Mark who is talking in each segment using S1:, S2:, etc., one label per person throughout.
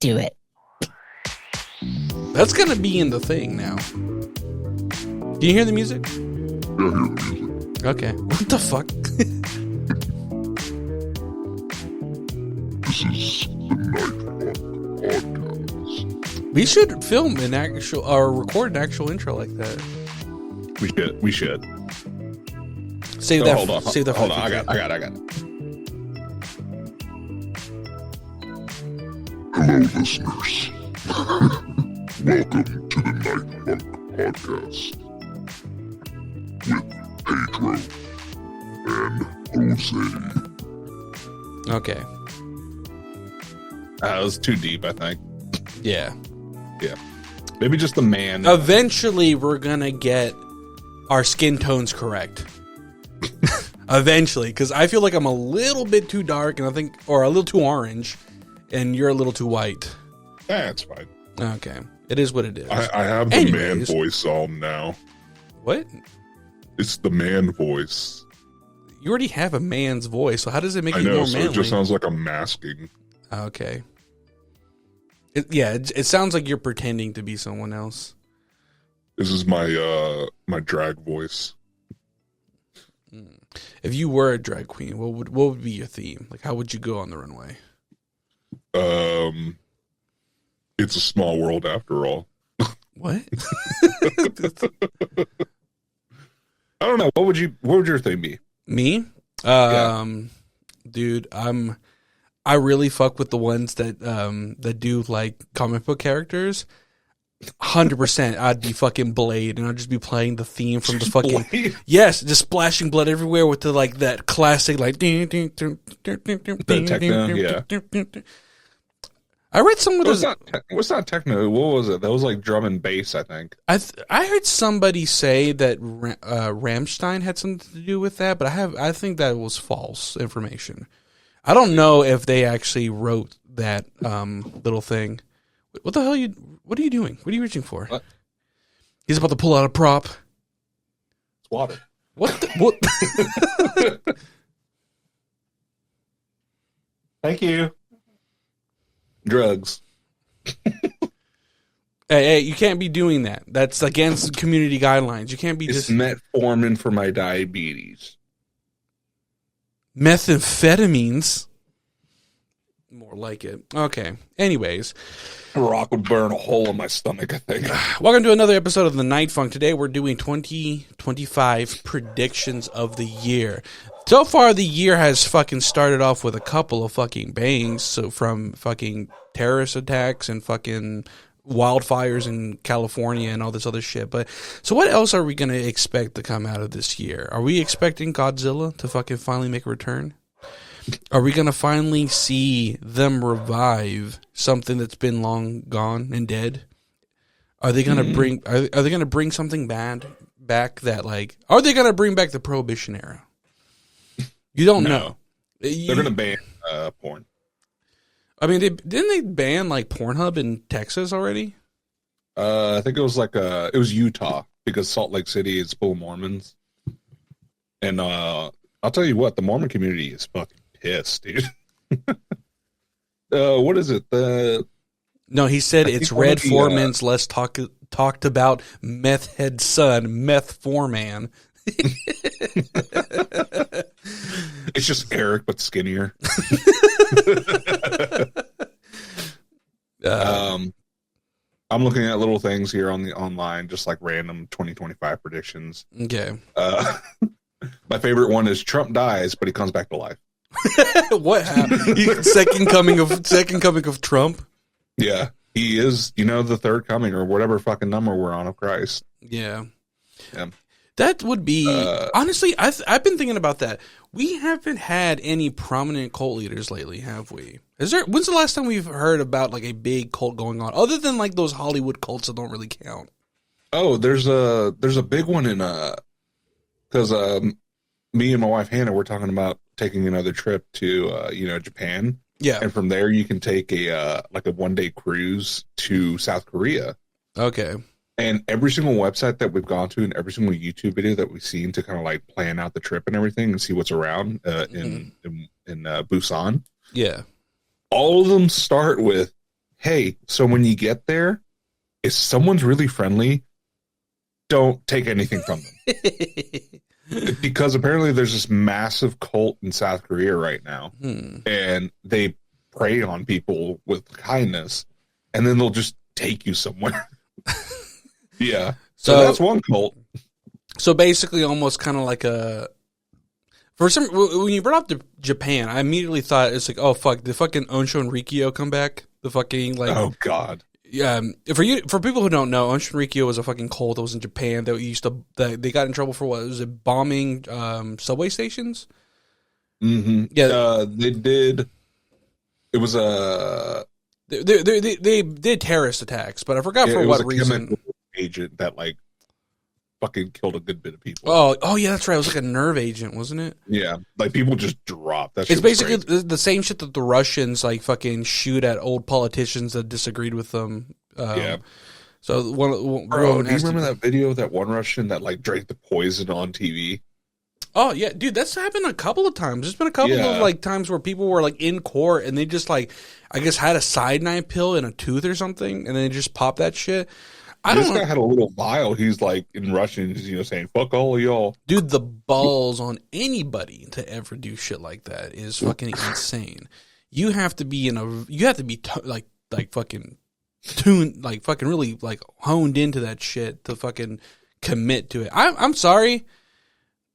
S1: Do it.
S2: That's gonna be in the thing now. Do you hear the music?
S3: Yeah, I hear the music.
S2: Okay. What the fuck?
S3: This is the Nightwalk Podcast.
S2: We should film an actual or record an actual intro like that.
S3: We should.
S2: Save
S3: Oh,
S2: that.
S3: hold on.
S2: Save that.
S3: Hold on. I got it. Hello, listeners. Welcome to the Nightwalk Podcast with Pedro and Jose.
S2: Okay.
S4: It was too deep, I think.
S2: Yeah.
S4: Maybe just the man.
S2: Eventually, we're gonna get our skin tones correct. Eventually, because I feel like I'm a little bit too dark, and or a little too orange, and you're a little too white.
S4: That's fine.
S2: Okay, it is what it is.
S3: I have the man
S2: Anyways.
S3: voice on now.
S2: What?
S3: It's the man voice.
S2: You already have a man's voice, so how does it make
S3: I
S2: you
S3: know,
S2: more
S3: so
S2: manly?
S3: it just sounds like I'm masking.
S2: Okay. It sounds like you're pretending to be someone else.
S3: This is my my drag voice.
S2: If you were a drag queen, what would be your theme? Like, how would you go on the runway?
S3: It's a small world after all.
S2: What?
S4: I don't know. What would your thing be?
S2: Me? Dude, I really fuck with the ones that do like comic book characters. 100%, I'd be fucking Blade, and I'd just be playing the theme from the fucking
S4: Blade?
S2: yes, just splashing blood everywhere with the like that classic like the
S4: techno, yeah.
S2: I read someone
S4: What's not techno? What was it? That was like drum and bass, I think.
S2: I heard somebody say that Rammstein had something to do with that, but I think that was false information. I don't know if they actually wrote that little thing. What the hell what are you doing? What are you reaching for?
S4: What?
S2: He's about to pull out a prop.
S4: It's water.
S2: What? What?
S4: Thank you. Drugs.
S2: Hey, you can't be doing that. That's against community guidelines. You can't be
S4: It's
S2: just
S4: metformin for my diabetes.
S2: methamphetamines. More like it. Okay. Anyways.
S4: A rock would burn a hole in my stomach, I think.
S2: Welcome to another episode of the Night Funk. Today we're doing 2025 predictions of the year. So far the year has fucking started off with a couple of fucking bangs. So from fucking terrorist attacks and fucking wildfires in California and all this other shit. But so what else are we going to expect to come out of this year? Are we expecting Godzilla to fucking finally make a return? Are we going to finally see them revive something that's been long gone and dead? Are they going to bring are they going to bring something bad back that like are they going to bring back the Prohibition era? You don't know.
S4: They're going to ban porn.
S2: I mean, didn't they ban like Pornhub in Texas already?
S4: I think it was it was Utah because Salt Lake City is full of Mormons. And I'll tell you what, the Mormon community is fucking pissed, dude. What is it?
S2: No, he said
S4: I
S2: it's
S4: think one
S2: Red
S4: of the,
S2: Foreman's less talked about meth head son, Meth Foreman.
S4: It's just Eric, but skinnier. I'm looking at little things here on the online, just like random 2025 predictions.
S2: Okay.
S4: My favorite one is Trump dies, but he comes back to life.
S2: What happened? Second coming of Trump?
S4: Yeah, he is, the third coming or whatever fucking number we're on of Christ.
S2: Yeah.
S4: Yeah.
S2: That would be honestly. I've been thinking about that. We haven't had any prominent cult leaders lately, have we? When's the last time we've heard about like a big cult going on, other than like those Hollywood cults that don't really count?
S4: Oh, there's a big one in because me and my wife Hannah were talking about taking another trip to Japan.
S2: Yeah.
S4: And from there you can take a 1-day cruise to South Korea.
S2: Okay.
S4: And every single website that we've gone to and every single YouTube video that we've seen to kind of like plan out the trip and everything and see what's around in Busan.
S2: Yeah.
S4: All of them start with hey, so when you get there, if someone's really friendly, don't take anything from them. Because apparently there's this massive cult in South Korea right now, and they prey on people with kindness, and then they'll just take you somewhere. Yeah. So that's one cult.
S2: So basically almost kind of like when you brought up Japan, I immediately thought it's like, oh fuck, the fucking Onsho and Rikyo come back? The fucking like,
S4: oh god.
S2: Yeah, for people who don't know, Onsho and Rikyo was a fucking cult that was in Japan they got in trouble for what was it, bombing subway stations?
S4: Mm-hmm.
S2: Yeah,
S4: they did. It was
S2: they did terrorist attacks, but I forgot for what reason.
S4: Chemical agent that like fucking killed a good bit of people.
S2: Oh yeah, that's right. It was like a nerve agent, wasn't it?
S4: Yeah, like people just dropped. That
S2: it's basically the same shit that the Russians like fucking shoot at old politicians that disagreed with them. Yeah. So
S4: Bro, do you remember that video of that one Russian that like drank the poison on TV?
S2: Oh yeah, dude, that's happened a couple of times. There's been a couple of like times where people were like in court and they just like, I guess, had a cyanide pill in a tooth or something, and then they just popped that shit.
S4: This guy had a little vial. He's like in Russian, saying "fuck all of y'all."
S2: Dude, the balls on anybody to ever do shit like that is fucking insane. You have to be like fucking tuned, like fucking really like honed into that shit to fucking commit to it. I'm sorry,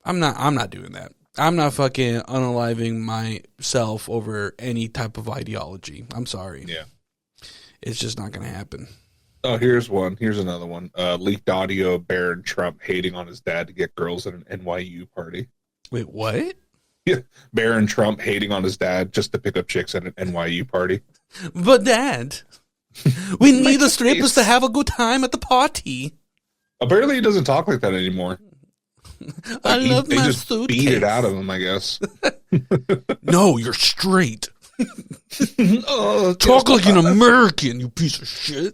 S2: I'm not doing that. I'm not fucking unaliving myself over any type of ideology. I'm sorry.
S4: Yeah,
S2: it's just not gonna happen.
S4: Oh, here's one. Here's another one. Leaked audio of Barron Trump hating on his dad to get girls at an NYU party.
S2: Wait, what?
S4: Yeah, Barron Trump hating on his dad just to pick up chicks at an NYU party.
S2: But Dad, we need the strippers to have a good time at the party.
S4: Apparently, he doesn't talk like that anymore.
S2: I love my suitcase.
S4: They just beat it out of him, I guess.
S2: No, you're straight. Talk like an American, you piece of shit.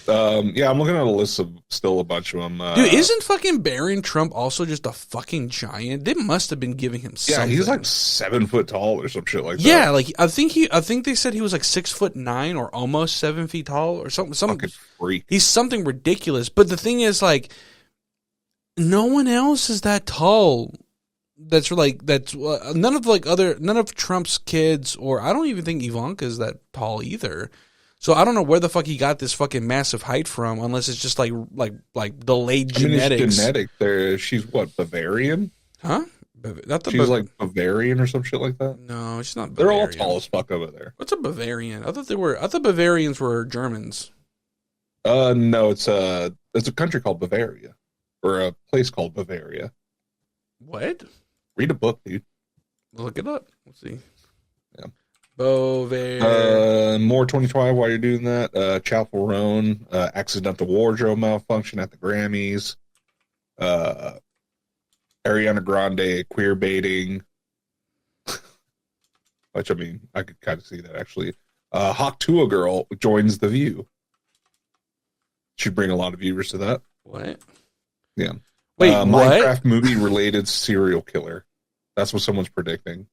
S4: Yeah, I'm looking at a list of still a bunch of them.
S2: Dude, isn't fucking Barron Trump also just a fucking giant? They must have been giving him something.
S4: Yeah, he's like 7 foot tall or some shit like that.
S2: Yeah, like I think they said he was like 6'9" or almost 7 feet tall or something. Some
S4: fucking freak.
S2: He's something ridiculous. But the thing is, like, no one else is that tall. That's none of Trump's kids, or I don't even think Ivanka's that tall either. So I don't know where the fuck he got this fucking massive height from, unless it's just like delayed genetics.
S4: It's genetic. There, she's what, Bavarian?
S2: Huh?
S4: She's like Bavarian or some shit like that.
S2: No, she's not Bavarian.
S4: They're all tall as fuck over there.
S2: What's a Bavarian? I thought Bavarians were Germans.
S4: No, it's a country called Bavaria, or a place called Bavaria.
S2: What?
S4: Read a book, dude.
S2: Look it up. Let's see.
S4: Yeah.
S2: Bavaria.
S4: More 2012 while you're doing that. Chapel Roan, accidental wardrobe malfunction at the Grammys. Ariana Grande queer baiting. Which, I mean, I could kind of see that actually. Hawk Tuah girl joins The View. Should bring a lot of viewers to that.
S2: What?
S4: Yeah.
S2: Wait,
S4: Minecraft
S2: what?
S4: movie related serial killer. That's what someone's predicting.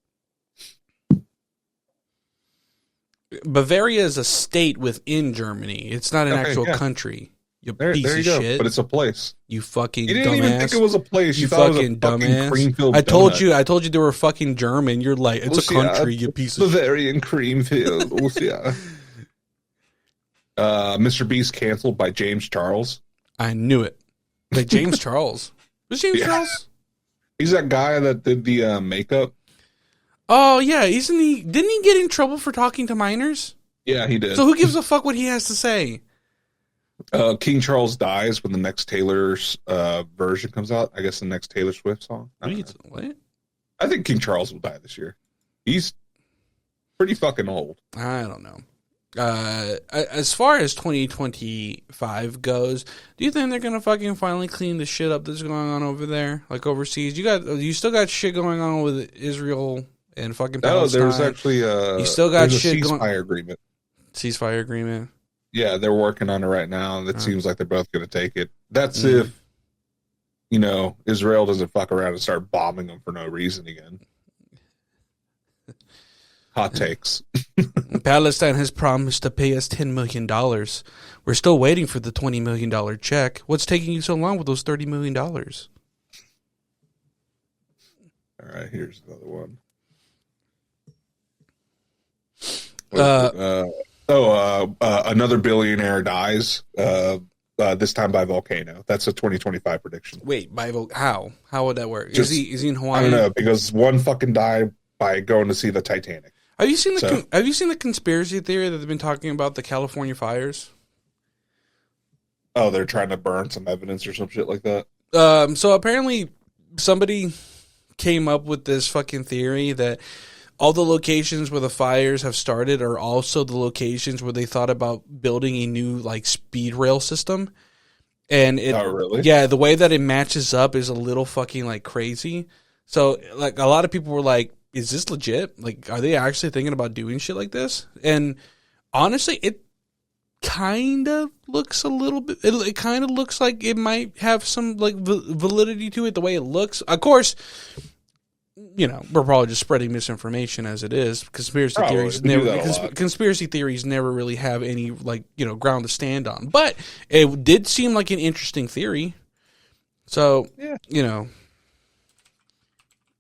S2: Bavaria is a state within Germany. It's not an actual country. You piece of shit.
S4: But it's a place.
S2: You fucking
S4: You didn't
S2: dumbass.
S4: even think it was a place. You thought
S2: fucking
S4: it was a fucking
S2: dumbass.
S4: Creamfield
S2: I told
S4: donut.
S2: you they were fucking German. You're like, it's a country, you piece of shit.
S4: Bavarian Creamfield. Yeah. Mr. Beast canceled by James Charles.
S2: I knew it. Like James Charles. Was James Charles?
S4: He's that guy that did the makeup.
S2: Oh yeah, didn't he get in trouble for talking to minors?
S4: Yeah, he did.
S2: So who gives a fuck what he has to say?
S4: King Charles dies when the next Taylor's version comes out. I guess the next Taylor Swift song.
S2: What?
S4: I think King Charles will die this year. He's pretty fucking old.
S2: I don't know. As far as 2025 goes, do you think they're gonna fucking finally clean the shit up that's going on over there, like overseas? You still got shit going on with Israel and fucking Palestine.
S4: No, there's actually
S2: you still got shit
S4: ceasefire agreement.
S2: Ceasefire agreement.
S4: Yeah, they're working on it right now, and it seems like they're both going to take it. That's if, Israel doesn't fuck around and start bombing them for no reason again. Hot takes.
S2: Palestine has promised to pay us $10 million. We're still waiting for the $20 million check. What's taking you so long with those $30 million?
S4: All right, here's another one. Another billionaire dies. This time by volcano. That's a 2025 prediction.
S2: Wait, how? How would that work?
S4: Just-
S2: Is he in Hawaii?
S4: I don't know, because one fucking died by going to see the Titanic.
S2: Have you seen the conspiracy theory that they've been talking about the California fires?
S4: Oh, they're trying to burn some evidence or some shit like that.
S2: So apparently somebody came up with this fucking theory that all the locations where the fires have started are also the locations where they thought about building a new like speed rail system. And
S4: Oh, really?
S2: yeah, the way that it matches up is a little fucking like crazy. So like a lot of people were like, is this legit? Like, are they actually thinking about doing shit like this? And honestly, it kind of looks a little bit, it kind of looks like it might have some like validity to it, the way it looks. Of course, you know, we're probably just spreading misinformation as it is. Conspiracy theories never really have any like, you know, ground to stand on. But it did seem like an interesting theory. So,
S4: Yeah.
S2: you know,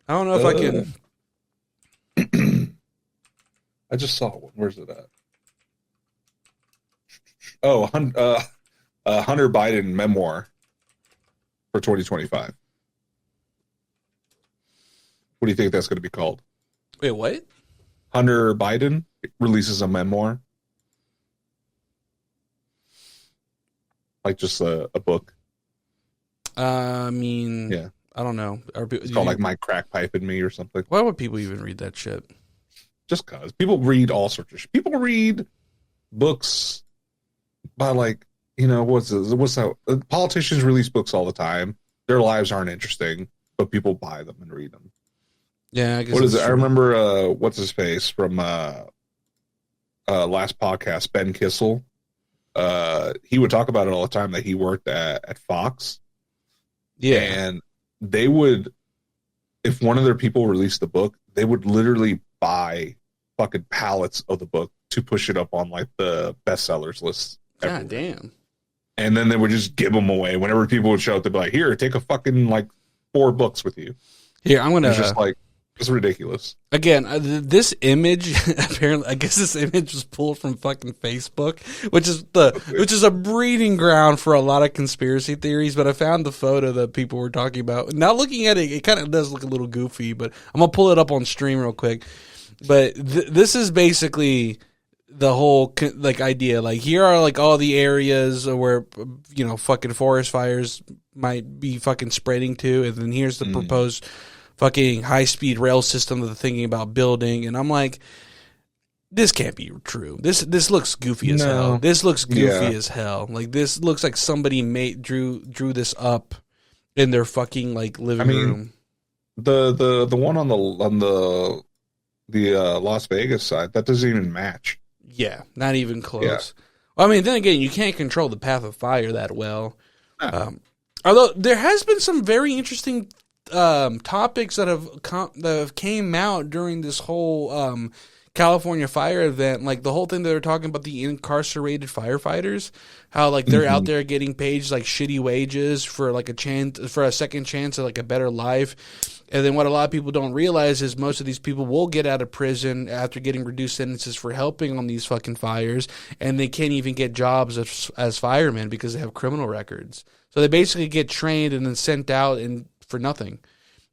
S2: I don't know if I can.
S4: I just saw one. Where's it at? Oh, Hunter Biden memoir for 2025. What do you think that's going to be called?
S2: Wait, what?
S4: Hunter Biden releases a memoir, like just a book.
S2: I mean,
S4: Yeah.
S2: I don't know.
S4: It's called like My Crack Pipe and Me or something.
S2: Why would people even read that shit?
S4: Just cause people read all sorts of shit. People read books by like, you know, what's that? Politicians release books all the time. Their lives aren't interesting, but people buy them and read them.
S2: Yeah, I guess
S4: What is it?
S2: that's
S4: I
S2: true.
S4: remember what's his face from last podcast, Ben Kissel. He would talk about it all the time that he worked at Fox.
S2: Yeah,
S4: And they would, if one of their people released the book, they would literally buy fucking pallets of the book to push it up on like the bestsellers list.
S2: God damn.
S4: And then they would just give them away. Whenever people would show up, they'd be like, here, take a fucking like 4 books with you.
S2: Here, I'm gonna
S4: It's just like, it's ridiculous.
S2: again. This image, apparently, I guess this image was pulled from fucking Facebook, which is a breeding ground for a lot of conspiracy theories. But I found the photo that people were talking about. Now looking at it, it kind of does look a little goofy. But I'm gonna pull it up on stream real quick. But this is basically the whole like idea. Like here are like all the areas where, you know, fucking forest fires might be fucking spreading to, and then here's the proposed fucking high speed rail system that they're thinking about building. And I'm like, this can't be true. This looks goofy as hell. This looks goofy as hell. Like this looks like somebody drew this up in their fucking like living room.
S4: The one on the Las Vegas side, that doesn't even match.
S2: Yeah, not even close. Well, I mean, then again, you can't control the path of fire that well. Although there has been some very interesting topics that have came out during this whole California fire event, like the whole thing that they're talking about the incarcerated firefighters, how like they're out there getting paid like shitty wages for like a second chance at like a better life. And then what a lot of people don't realize is most of these people will get out of prison after getting reduced sentences for helping on these fucking fires, and they can't even get jobs as firemen because they have criminal records. So they basically get trained and then sent out for nothing.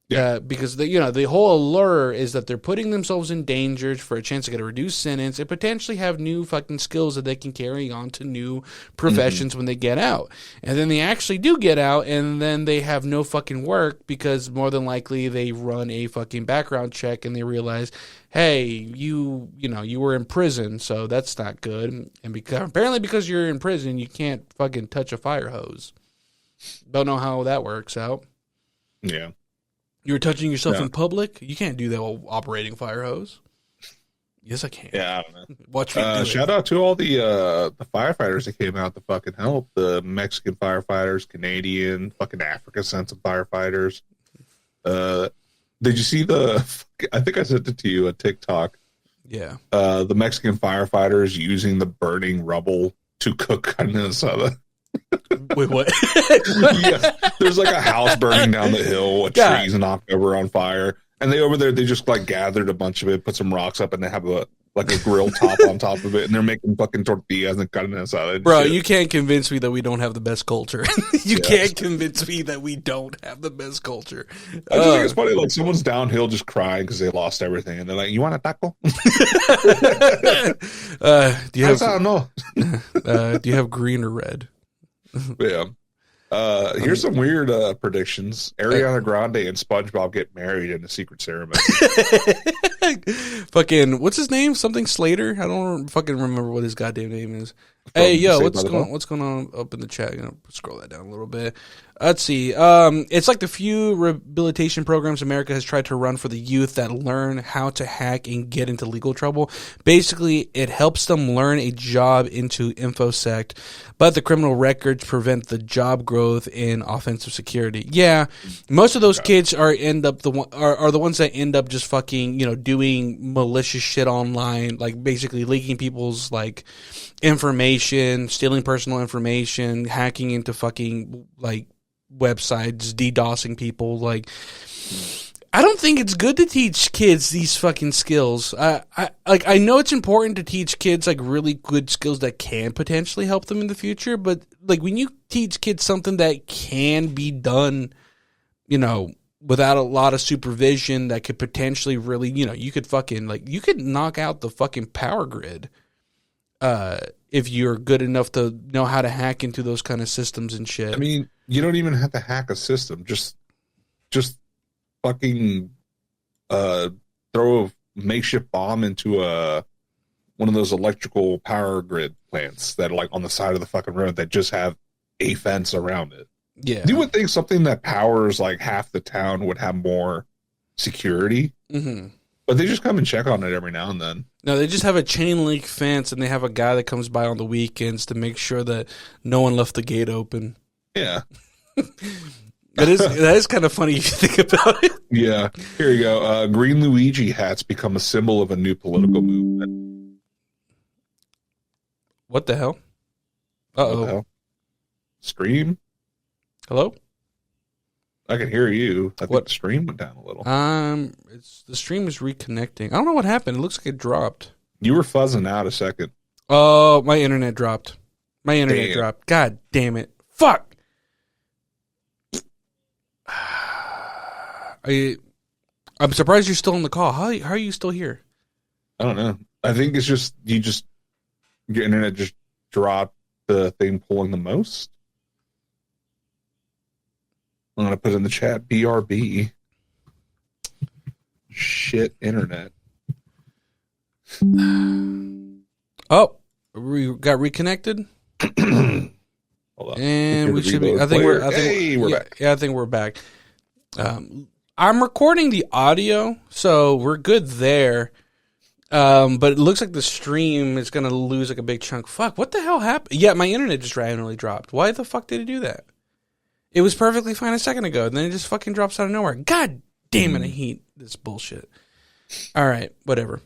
S2: Because the whole allure is that they're putting themselves in danger for a chance to get a reduced sentence and potentially have new fucking skills that they can carry on to new professions when they get out. And then they actually do get out, and then they have no fucking work because more than likely they run a fucking background check and they realize, hey, you were in prison, so that's not good. And apparently because you're in prison, you can't fucking touch a fire hose. Don't know how that works out.
S4: Yeah.
S2: You were touching yourself in public? You can't do that while operating a fire hose. Yes, I can.
S4: Yeah, I don't know.
S2: Watch me do it.
S4: Shout out to all the firefighters that came out to fucking help. The Mexican firefighters, Canadian, fucking Africa sent some firefighters. Did you see I think I sent it to you, a TikTok
S2: Yeah.
S4: The Mexican firefighters using the burning rubble to cook carne asada.
S2: Wait, what?
S4: Yeah, there's like a house burning down the hill,
S2: God.
S4: trees knocked over on fire, and they just like gathered a bunch of it, put some rocks up, and they have a grill top on top of it, and they're making fucking tortillas and carne asada. And
S2: Bro,
S4: shit.
S2: you can't convince me that we don't have the best culture. You can't convince me that we don't have the best culture.
S4: I just think it's funny, like someone's downhill just crying because they lost everything, and they're like, "You want a taco?"
S2: Do you have
S4: I don't know.
S2: do you have green or red?
S4: Yeah. Here's some weird predictions. Ariana Grande and SpongeBob get married in a secret ceremony.
S2: Fucking what's his name? Something Slater. I don't fucking remember what his goddamn name is. Hey, yo, what's going on up in the chat? I'm gonna scroll that down a little bit. Let's see. It's like the few rehabilitation programs America has tried to run for the youth that learn how to hack and get into legal trouble. Basically, it helps them learn a job into InfoSec, but the criminal records prevent the job growth in offensive security. Yeah, most of those kids are the ones that end up just fucking, doing malicious shit online, like basically leaking people's like information, stealing personal information, hacking into fucking like websites, DDoSing people. Like, I don't think it's good to teach kids these fucking skills. I know it's important to teach kids like really good skills that can potentially help them in the future, but like when you teach kids something that can be done, without a lot of supervision, that could potentially really, you could fucking you could knock out the fucking power grid. If you're good enough to know how to hack into those kind of systems and shit.
S4: I mean, you don't even have to hack a system. Just fucking throw a makeshift bomb into one of those electrical power grid plants that are like on the side of the fucking road that just have a fence around it.
S2: Yeah.
S4: You would think something that powers like half the town would have more security.
S2: Mm-hmm.
S4: But they just come and check on it every now and then. No,
S2: they just have a chain link fence, and they have a guy that comes by on the weekends to make sure that no one left the gate open.
S4: Yeah.
S2: that is kind of funny if you think about it.
S4: Yeah. Here you go. Green Luigi hats become a symbol of a new political movement.
S2: What the hell? Uh-oh.
S4: Stream?
S2: Hello?
S4: I can hear you. I think the stream went down a little.
S2: The stream is reconnecting. I don't know what happened. It looks like it dropped.
S4: You were fuzzing out a second.
S2: Oh, my internet dropped. Dropped. God damn it. Fuck. I'm surprised you're still on the call. How are you still here?
S4: I don't know. I think it's just your internet just dropped the thing pulling the most. I'm going to put in the chat, BRB. Shit, internet.
S2: Oh, we got reconnected.
S4: Hold on.
S2: And we should be. We're back. Yeah, I think we're back. I'm recording the audio, so we're good there. But it looks like the stream is going to lose like a big chunk. Fuck, what the hell happened? Yeah, my internet just randomly dropped. Why the fuck did it do that? It was perfectly fine a second ago, and then it just fucking drops out of nowhere. God damn it, I hate this bullshit. All right, whatever.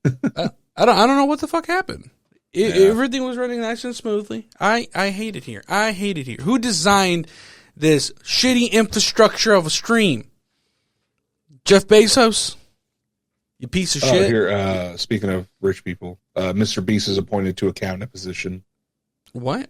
S2: I don't know what the fuck happened. Everything was running nice and smoothly. I hate it here. Who designed this shitty infrastructure of a stream? Jeff Bezos? You piece of shit.
S4: Here, speaking of rich people, Mr. Beast is appointed to a cabinet position.
S2: What?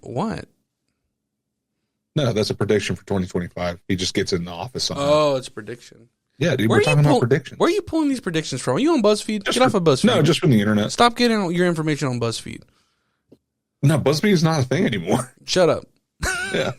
S4: No, that's a prediction for 2025. He just gets in the office somehow.
S2: Oh, it's a prediction.
S4: Yeah, dude, we're talking about predictions.
S2: Where are you pulling these predictions from? Are you on BuzzFeed? Get off of BuzzFeed.
S4: No, just from the internet.
S2: Stop getting your information on BuzzFeed.
S4: No, BuzzFeed is not a thing anymore.
S2: Shut up.
S4: Yeah.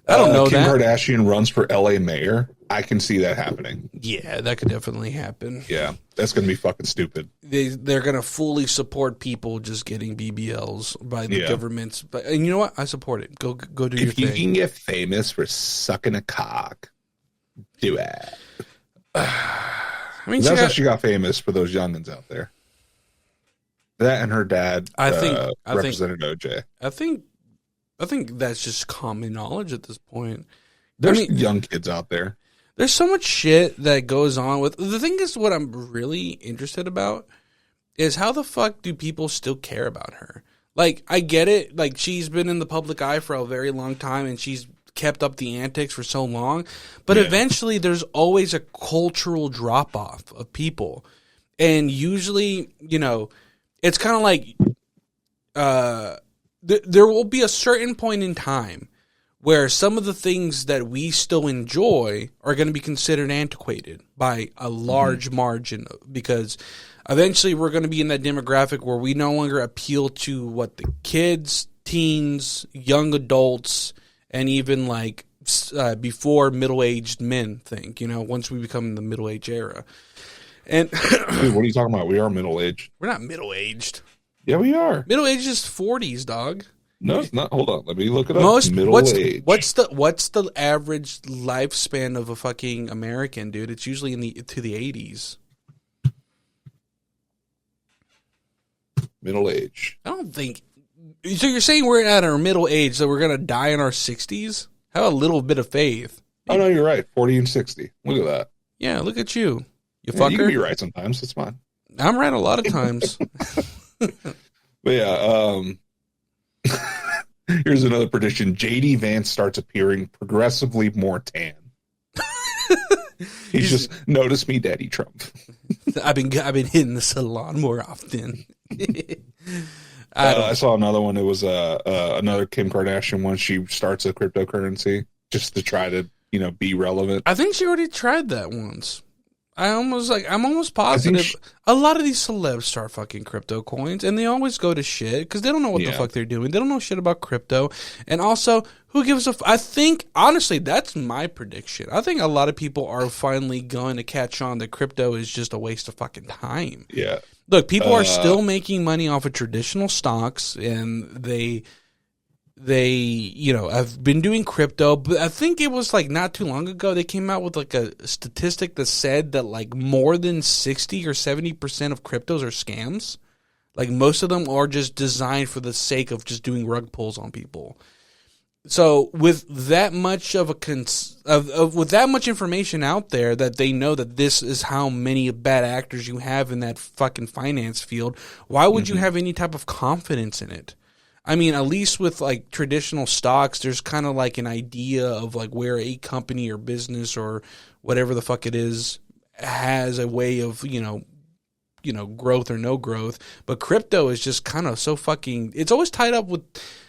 S2: I don't know
S4: Kim
S2: that.
S4: Kardashian runs for LA mayor. I can see that happening.
S2: Yeah, that could definitely happen.
S4: Yeah, that's going to be fucking stupid.
S2: They're going to fully support people just getting BBLs by the governments. And you know what? I support it. Go do your thing.
S4: If you can get famous for sucking a cock, do it.
S2: I mean,
S4: that's how she got famous for those youngins out there. That and her dad, represented OJ.
S2: I think that's just common knowledge at this point.
S4: There's young kids out there.
S2: There's so much shit that goes on with. The thing is, what I'm really interested about is how the fuck do people still care about her? Like, I get it. Like, she's been in the public eye for a very long time, and she's kept up the antics for so long. But eventually, there's always a cultural drop-off of people. And usually, you know, it's kind of like there will be a certain point in time where some of the things that we still enjoy are going to be considered antiquated by a large margin, because eventually we're going to be in that demographic where we no longer appeal to what the kids, teens, young adults, and even like before middle-aged men think, you know, once we become the middle-age era. And
S4: Dude, what are you talking about? We are middle-aged.
S2: we're not middle-aged.
S4: Yeah, we are.
S2: Middle-aged is 40s, dog.
S4: No, it's not. Hold on. Let me look it up.
S2: What's
S4: Middle-aged.
S2: the average lifespan of a fucking American, dude? It's usually to the 80s.
S4: Middle age.
S2: I don't think. So you're saying we're at our middle age, that we're gonna die in our 60s? Have a little bit of faith.
S4: Oh, no, you're right. 40 and 60. Look at that.
S2: Yeah, look at you, you
S4: Yeah,
S2: fucker.
S4: you can be right sometimes. It's fine.
S2: I'm right a lot of times.
S4: But yeah, here's another prediction. JD Vance starts appearing progressively more tan. He's just, notice me, Daddy Trump.
S2: I've been hitting the salon more often.
S4: I saw another one. It was another Kim Kardashian one. She starts a cryptocurrency just to try to, you know, be relevant.
S2: I think she already tried that once. I'm almost positive a lot of these celebs start fucking crypto coins, and they always go to shit because they don't know what the fuck they're doing. They don't know shit about crypto. And also, who gives a I think, honestly, that's my prediction. I think a lot of people are finally going to catch on that crypto is just a waste of fucking time.
S4: Yeah.
S2: Look, people are still making money off of traditional stocks, and they you know, have been doing crypto, but I think it was like not too long ago they came out with like a statistic that said that like more than 60 or 70% of cryptos are scams. Like most of them are just designed for the sake of just doing rug pulls on people. So with that much of with that much information out there, that they know that this is how many bad actors you have in that fucking finance field, why would you have any type of confidence in it? I mean, at least with like traditional stocks, there's kind of like an idea of like where a company or business or whatever the fuck it is has a way of, you know, growth or no growth. But crypto is just kind of so fucking, it's always tied up with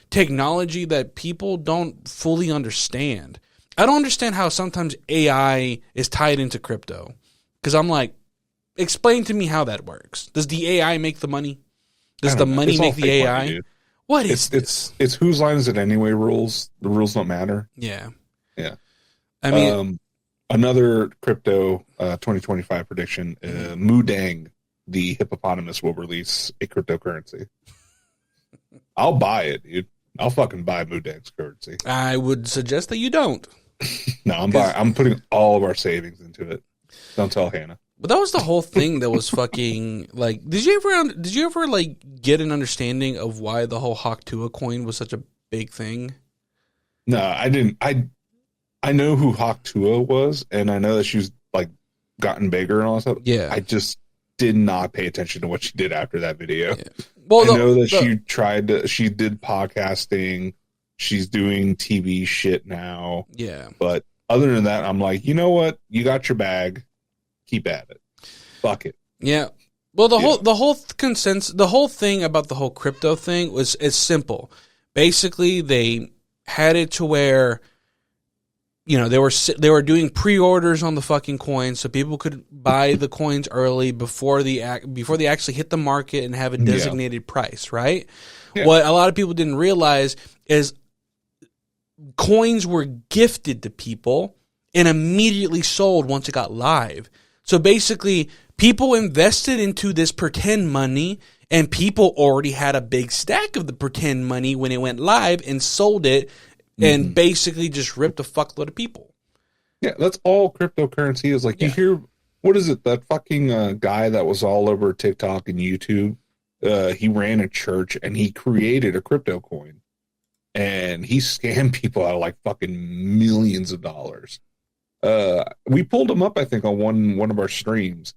S2: technology that people don't fully understand. I don't understand how sometimes AI is tied into crypto, because I'm like, explain to me how that works. Does the AI make the money? Does the money make the AI?
S4: Money,
S2: What is
S4: it's whose line is it anyway? Rules. The rules don't matter.
S2: Yeah.
S4: Yeah.
S2: I mean,
S4: another crypto 2025 prediction: Mudang, the hippopotamus, will release a cryptocurrency. I'll buy it, dude. I'll fucking buy Mudang's currency.
S2: I would suggest that you don't.
S4: No, I'm putting all of our savings into it. Don't tell Hannah.
S2: But that was the whole thing that was fucking like. Did you ever like get an understanding of why the whole Hawk-Tuah coin was such a big thing?
S4: No, I didn't. I know who Hawk-Tuah was, and I know that she's like gotten bigger and all that stuff.
S2: Yeah,
S4: I just did not pay attention to what she did after that video.
S2: Yeah. Well,
S4: I know that she did podcasting. She's doing TV shit now.
S2: Yeah.
S4: But other than that, I'm like, you know what? You got your bag. Keep at it. Fuck it.
S2: Yeah. Well, the whole thing about the whole crypto thing is simple. Basically, they had it to where, you know, they were doing pre-orders on the fucking coins, so people could buy the coins early before they actually hit the market and have a designated price, right? Yeah. What a lot of people didn't realize is coins were gifted to people and immediately sold once it got live. So basically, people invested into this pretend money, and people already had a big stack of the pretend money when it went live and sold it. And basically just ripped a fuckload of people.
S4: Yeah, that's all cryptocurrency is. Like, you hear, what is it, that fucking guy that was all over TikTok and YouTube? He ran a church, and he created a crypto coin. And he scammed people out of, like, fucking millions of dollars. We pulled him up, I think, on one of our streams.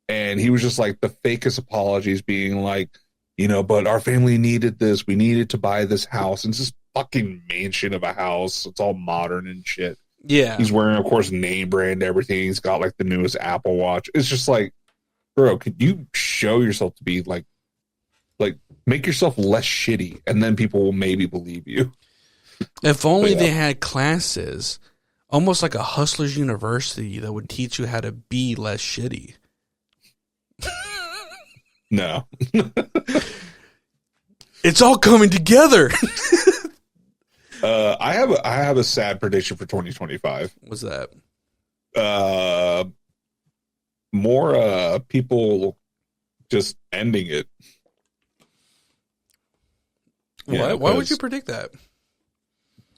S4: And he was just like the fakest apologies, being like, but our family needed this. We needed to buy this house. And it's this fucking mansion of a house. It's all modern and shit.
S2: Yeah.
S4: He's wearing, of course, name brand everything. He's got like the newest Apple Watch. It's just like, bro, could you show yourself to be like make yourself less shitty, and then people will maybe believe you.
S2: If only they had classes, almost like a Hustlers University, that would teach you how to be less shitty.
S4: No.
S2: It's all coming together.
S4: I have a sad prediction for 2025.
S2: What's that?
S4: More people just ending it.
S2: Why would you predict that?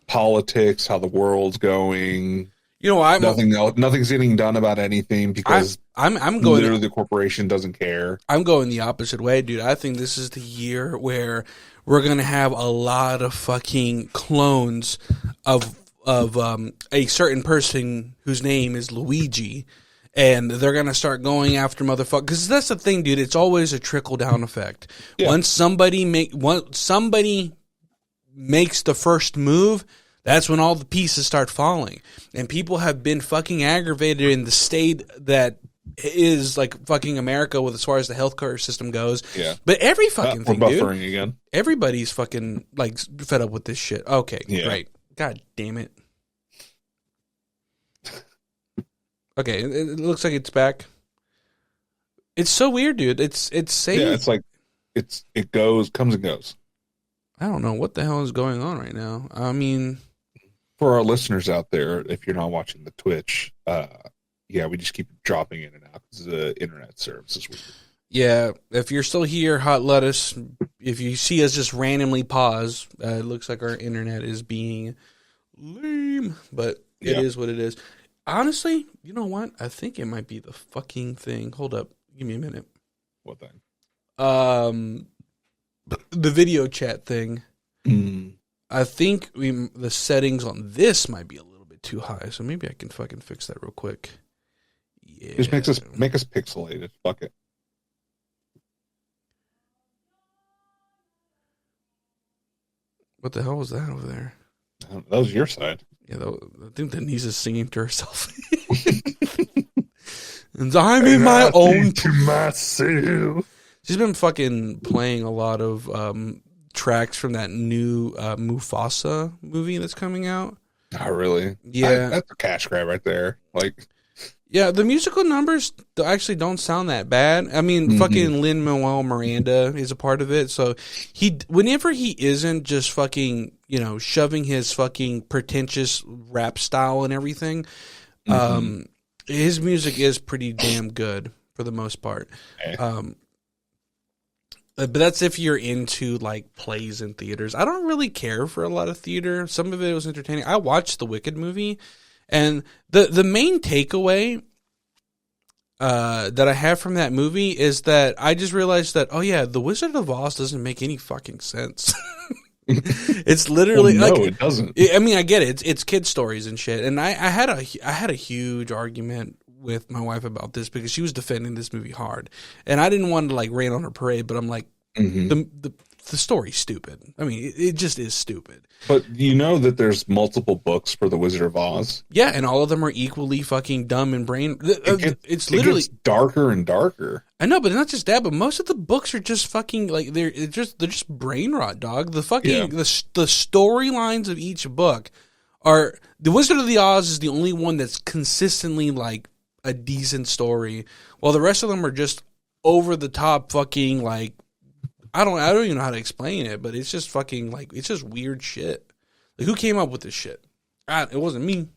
S4: Politics, how the world's going. Nothing's getting done about anything because
S2: I'm going.
S4: Literally, the corporation doesn't care.
S2: I'm going the opposite way, dude. I think this is the year where we're gonna have a lot of fucking clones of a certain person whose name is Luigi, and they're gonna start going after motherfuckers. Because that's the thing, dude. It's always a trickle down effect. Yeah. Once somebody makes the first move, that's when all the pieces start falling. And people have been fucking aggravated in the state that is like fucking America with as far as the healthcare system goes.
S4: Yeah.
S2: But every fucking thing,
S4: we're buffering
S2: dude.
S4: Again.
S2: Everybody's fucking like fed up with this shit. Okay,
S4: yeah.
S2: Great. God damn it. Okay, it looks like it's back. It's so weird, dude. It's saying,
S4: yeah, it's like it comes and goes.
S2: I don't know what the hell is going on right now. I mean,
S4: for our listeners out there, if you're not watching the Twitch, we just keep dropping in and out because the internet service is weird.
S2: Yeah, if you're still here, hot lettuce. If you see us just randomly pause, it looks like our internet is being lame, but it is what it is. Honestly, you know what? I think it might be the fucking thing. Hold up, give me a minute.
S4: What thing?
S2: The video chat thing. I think the settings on this might be a little bit too high, so maybe I can fucking fix that real quick. Yeah,
S4: just make us pixelated. Fuck it.
S2: What the hell was that over there?
S4: That was your side.
S2: Yeah, I think Denise's singing to herself. And I'm in my own
S4: to myself.
S2: She's been fucking playing a lot of tracks from that new Mufasa movie that's coming out.
S4: Oh, really?
S2: Yeah.
S4: That's a cash grab right there. Like,
S2: yeah, the musical numbers actually don't sound that bad. I mean, fucking Lin-Manuel Miranda is a part of it. So whenever he isn't just fucking, shoving his fucking pretentious rap style and everything, his music is pretty damn good for the most part. But that's if you're into like plays and theaters. I don't really care for a lot of theater. Some of it was entertaining. I watched the Wicked movie, and the main takeaway that I have from that movie is that I just realized that, oh yeah, The Wizard of Oz doesn't make any fucking sense. It's literally
S4: it doesn't.
S2: I mean, I get it. It's kid stories and shit. And I had a huge argument with my wife about this because she was defending this movie hard, and I didn't want to like rain on her parade, but I'm like, the story's stupid. I mean, it just is stupid.
S4: But you know that there's multiple books for The Wizard of Oz.
S2: Yeah, and all of them are equally fucking dumb and brain. It's literally
S4: it gets darker and darker.
S2: I know, but not just that. But most of the books are just fucking like they're just brain rot, dog. The fucking the storylines of each book are The Wizard of the Oz is the only one that's consistently like a decent story, while the rest of them are just over the top fucking like I don't even know how to explain it, but it's just fucking like it's just weird shit. Like who came up with this shit? It wasn't me.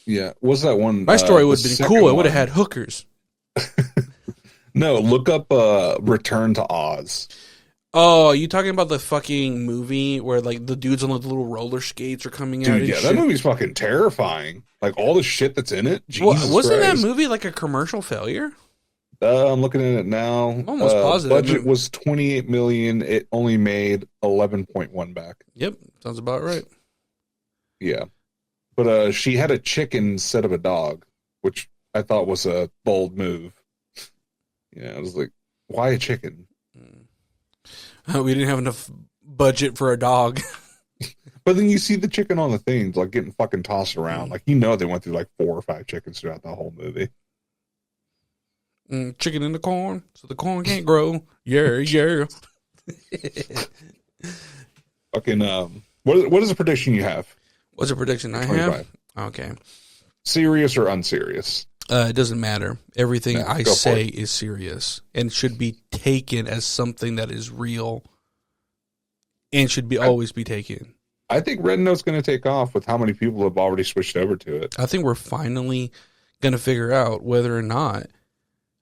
S4: Yeah, what's that one?
S2: My story would have been cool. It would have had hookers.
S4: No, look up Return to Oz.
S2: Oh, you talking about the fucking movie where like the dudes on the little roller skates are coming out?
S4: Dude, yeah, that movie's fucking terrifying. Like all the shit that's in it. Jesus
S2: wasn't
S4: Christ.
S2: that movie like a commercial failure?
S4: I'm looking at it now.
S2: I'm almost positive.
S4: Budget was $28 million. It only made 11.1 back.
S2: Yep, sounds about right.
S4: Yeah, but she had a chicken instead of a dog, which I thought was a bold move. Yeah, I was like, why a chicken?
S2: We didn't have enough budget for a dog.
S4: But then you see the chicken on the things, like getting fucking tossed around. Like, you know, they went through like 4 or 5 chickens throughout the whole movie.
S2: Chicken in the corn, so the corn can't grow. Yeah, yeah.
S4: Fucking, what is the prediction you have?
S2: What's a prediction I
S4: 25.
S2: have? Okay.
S4: Serious or unserious?
S2: It doesn't matter. Everything
S4: No,
S2: I
S4: go for
S2: say
S4: it.
S2: is serious and should be taken as something that is real and should be always be taken.
S4: I think Red Note's going to take off with how many people have already switched over to it.
S2: I think we're finally going to figure out whether or not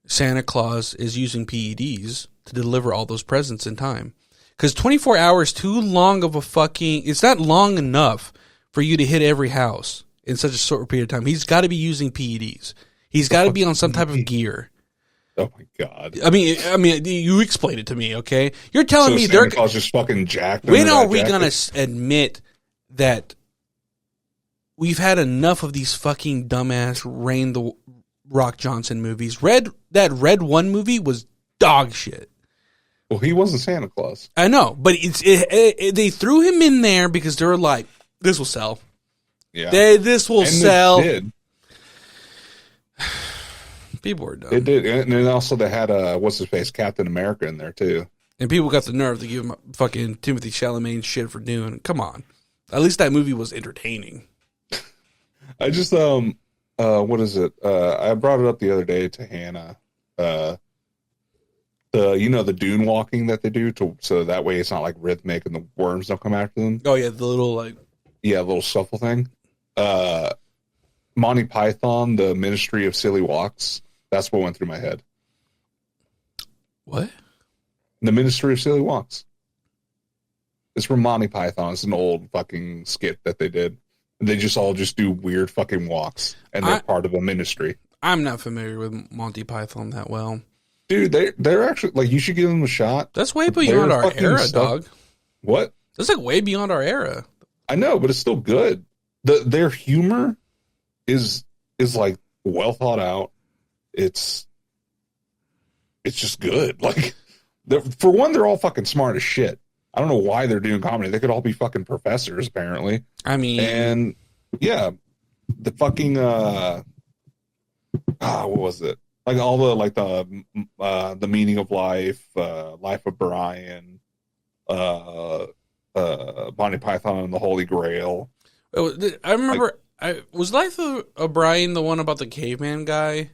S2: Santa Claus is using PEDs to deliver all those presents in time. Because 24 hours too long of a fucking... It's not long enough for you to hit every house in such a short period of time. He's got to be using PEDs. He's got to be on some type of gear.
S4: Oh my god!
S2: I mean, you explain it to me, okay? You're telling
S4: So
S2: me
S4: Santa
S2: they're...
S4: Claus just fucking jacked.
S2: When
S4: under
S2: are
S4: that
S2: we
S4: jacket?
S2: going to admit that we've had enough of these fucking dumbass Rain the Rock Johnson movies? That Red 1 movie was dog shit.
S4: Well, he wasn't Santa Claus.
S2: I know, but they threw him in there because they were like, this will sell.
S4: Yeah,
S2: This will
S4: and
S2: sell.
S4: It did.
S2: People were dumb.
S4: It did, and then also they had what's his face, Captain America in there too.
S2: And people got the nerve to give him fucking Timothy Chalamet shit for doing. Come on. At least that movie was entertaining.
S4: I just what is it? I brought it up the other day to Hannah. The dune walking that they do so that way it's not like rhythmic and the worms don't come after them.
S2: Oh yeah, the little like
S4: Little shuffle thing. Monty Python, the Ministry of Silly Walks. That's what went through my head.
S2: what?
S4: The Ministry of Silly Walks. It's from Monty Python. It's an old fucking skit that they did. They just all do weird fucking walks, and they're part of a ministry.
S2: I'm not familiar with Monty Python that well.
S4: Dude, they're actually like, you should give them a shot.
S2: That's way beyond
S4: They're
S2: our
S4: fucking
S2: era,
S4: stuff.
S2: dog.
S4: What?
S2: That's like way beyond our era.
S4: I know, but it's still good. Their humor is like well thought out. It's just good. Like, for one, they're all fucking smart as shit. I don't know why they're doing comedy. They could all be fucking professors, apparently.
S2: I mean,
S4: And yeah, the fucking what was it? Like all the meaning of life, Life of Brian, Monty Python and the Holy Grail.
S2: I remember. Was Life of O'Brien the one about the caveman guy?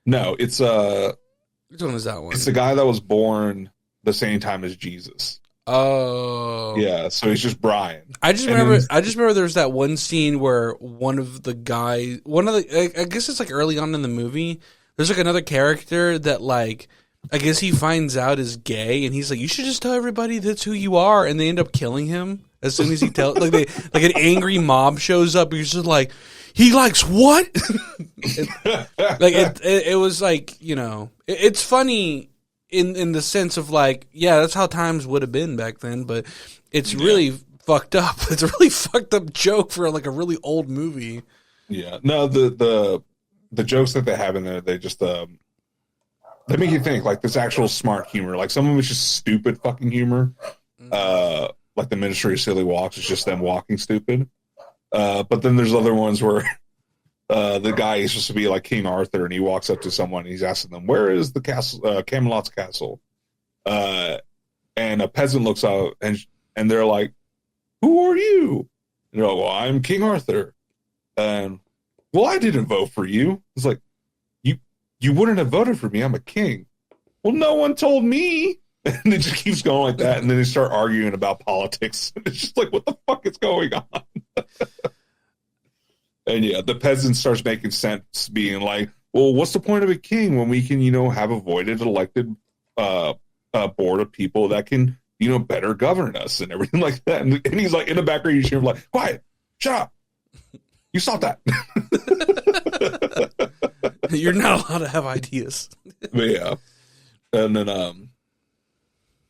S4: No, it's
S2: Which one is that one?
S4: it's the guy that was born the same time as Jesus.
S2: Oh,
S4: Yeah, so he's just Brian.
S2: I just
S4: And
S2: remember.
S4: then-
S2: I just remember there was that one scene where I guess it's like early on in the movie. There's like another character that like, I guess he finds out is gay, and he's like, "You should just tell everybody that's who you are," and they end up killing him as soon as he tells. Like an angry mob shows up. He's just like, he likes what? It was like, it's funny in the sense of like, yeah, that's how times would have been back then, but it's really fucked up. It's a really fucked up joke for like a really old movie.
S4: Yeah, no, the jokes that they have in there, they just they make you think. Like, this actual smart humor. Like, some of it's just stupid fucking humor. Like the Ministry of Silly Walks is just them walking stupid. But then there's other ones where the guy is supposed to be like King Arthur, and he walks up to someone and he's asking them, "Where is the castle? Camelot's castle?" And a peasant looks out and they're like, "Who are you?" And they're like, "Well, I'm King Arthur." And, "Well, I didn't vote for you." It's like, you wouldn't have voted for me. I'm a king. Well, no one told me. And it just keeps going like that. And then they start arguing about politics. It's just like, what the fuck is going on? And yeah, the peasant starts making sense, being like, well, what's the point of a king when we can, have a voided elected board of people that can, better govern us and everything like that. And he's like, in the background, you hear him like, "Quiet, shut up. You stop that."
S2: You're not allowed to have ideas.
S4: But yeah. And then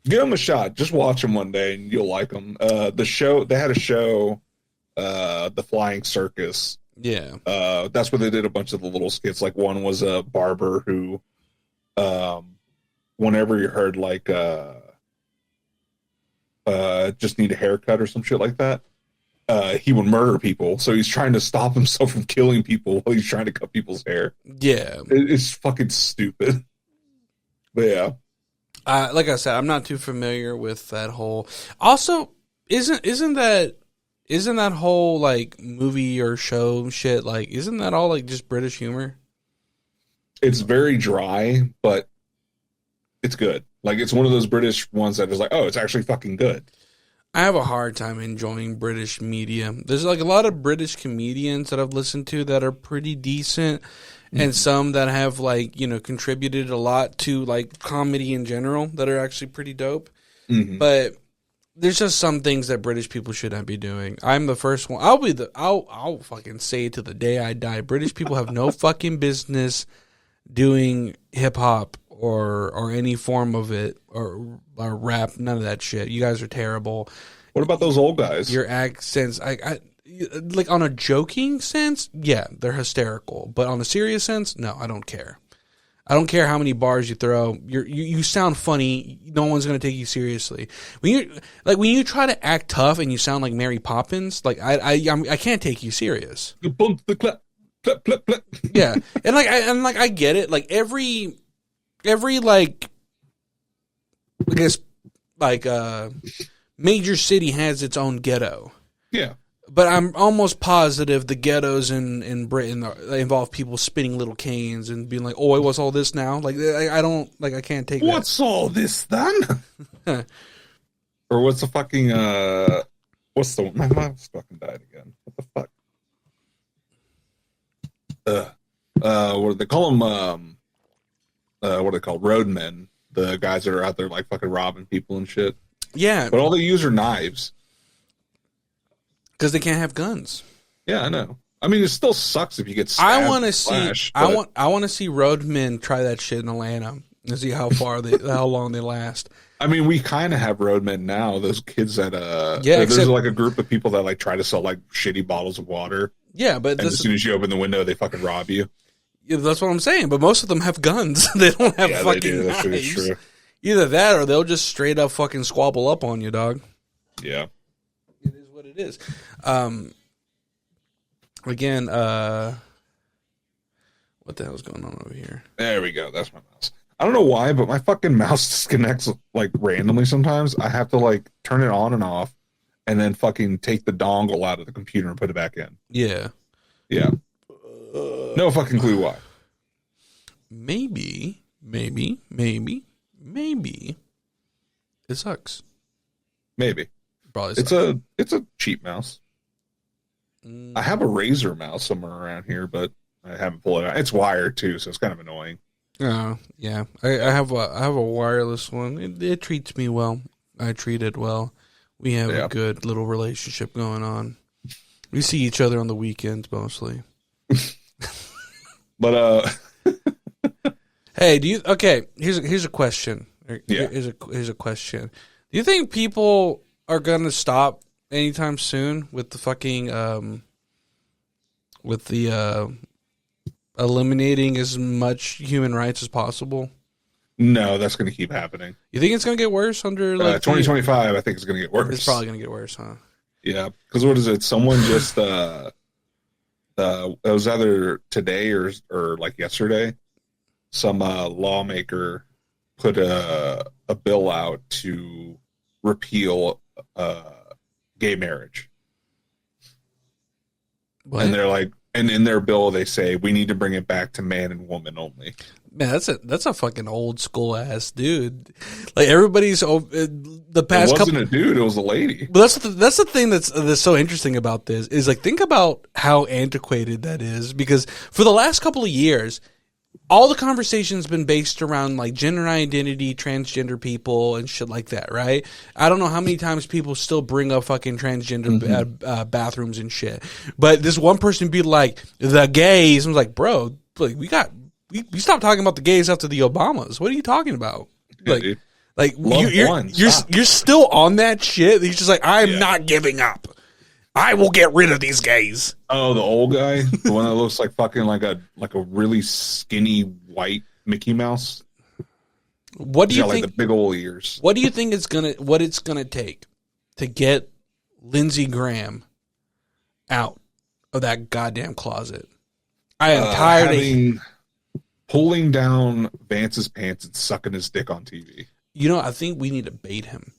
S4: give them a shot. Just watch them one day and you'll like them. They had a show, The Flying Circus.
S2: Yeah.
S4: That's where they did a bunch of the little skits. Like, one was a barber who whenever you heard like just need a haircut or some shit like that, he would murder people. So he's trying to stop himself from killing people while he's trying to cut people's hair.
S2: Yeah.
S4: It's fucking stupid. But yeah.
S2: Like I said, I'm not too familiar with that whole. Also, isn't that whole like movie or show shit, like, isn't that all like just British humor?
S4: It's very dry, but it's good. Like, it's one of those British ones that is like, oh, it's actually fucking good.
S2: I have a hard time enjoying British media. There's like a lot of British comedians that I've listened to that are pretty decent, and some that have like, you know, contributed a lot to like comedy in general that are actually pretty dope. But there's just some things that British people should not be doing. I'm the first one. I'll fucking say it to the day I die. British people have no fucking business doing hip hop or any form of it or rap. None of that shit. You guys are terrible.
S4: What about those old guys?
S2: Your accents, I like, on a joking sense, yeah, they're hysterical. But on a serious sense, no, I don't care. I don't care how many bars you throw. You sound funny. No one's gonna take you seriously. When you try to act tough and you sound like Mary Poppins, like I can't take you serious. Yeah, and I get it. Like every like, I guess, like major city has its own ghetto.
S4: Yeah.
S2: But I'm almost positive the ghettos in Britain involve people spinning little canes and being like, "Oh, what's all this now?" Like, I can't take that.
S4: What's all this then? Or what's the fucking my mom's fucking died again. What the fuck? What do they call them? What are they called? Roadmen. The guys that are out there like fucking robbing people and shit.
S2: Yeah,
S4: but all they use are knives.
S2: Because they can't have guns.
S4: Yeah, I know. I mean, it still sucks if you get stabbed.
S2: I want to see roadmen try that shit in Atlanta and see how long they last.
S4: I mean, we kind of have roadmen now. Those kids that there's like a group of people that like try to sell like shitty bottles of water.
S2: Yeah, but
S4: as soon as you open the window, they fucking rob you.
S2: Yeah, that's what I'm saying. But most of them have guns. They don't have fucking knives. That's true. Either that or they'll just straight up fucking squabble up on you, dog.
S4: Yeah.
S2: It is what it is. Again, what the hell's going on over here?
S4: There we go. That's my mouse. I don't know why, but my fucking mouse disconnects like randomly sometimes. I have to like turn it on and off and then fucking take the dongle out of the computer and put it back in.
S2: Yeah.
S4: Yeah. No fucking clue why.
S2: Maybe it sucks.
S4: Maybe.
S2: Probably
S4: sucks. It's a cheap mouse. I have a Razer mouse somewhere around here, but I haven't pulled it out. It's wired too, so it's kind of annoying.
S2: Oh, yeah. I have a wireless one. It treats me well. I treat it well. We have a good little relationship going on. We see each other on the weekends mostly.
S4: But
S2: hey, here's a question. Here's a question. Do you think people are gonna stop anytime soon with the fucking eliminating as much human rights as possible?
S4: No, that's going to keep happening.
S2: You think it's going to get worse under like
S4: 2025? I think it's going to get worse.
S2: It's probably going to get worse, huh?
S4: Yeah, because what is it? Someone just it was either today or like yesterday. Some lawmaker put a bill out to repeal gay marriage. What? And they're like, and in their bill they say we need to bring it back to man and woman only.
S2: Man, that's a fucking old school ass dude. Like everybody's the past couple.
S4: It wasn't a dude; it was a lady.
S2: But that's the thing that's so interesting about this is like think about how antiquated that is because for the last couple of years, all the conversation's been based around like gender identity, transgender people, and shit like that, right? I don't know how many times people still bring up fucking transgender bathrooms and shit. But this one person be like, the gays. I was like, bro, like we stopped talking about the gays after the Obamas. What are you talking about?
S4: Yeah,
S2: like you're still on that shit. He's just like, I'm not giving up. I will get rid of these gays.
S4: Oh, the old guy, the one that looks like fucking like a really skinny white Mickey Mouse.
S2: What do
S4: He's
S2: you
S4: got
S2: think?
S4: like the big old ears.
S2: What do you think what it's gonna take to get Lindsey Graham out of that goddamn closet? I am tired of
S4: pulling down Vance's pants and sucking his dick on TV.
S2: I think we need to bait him.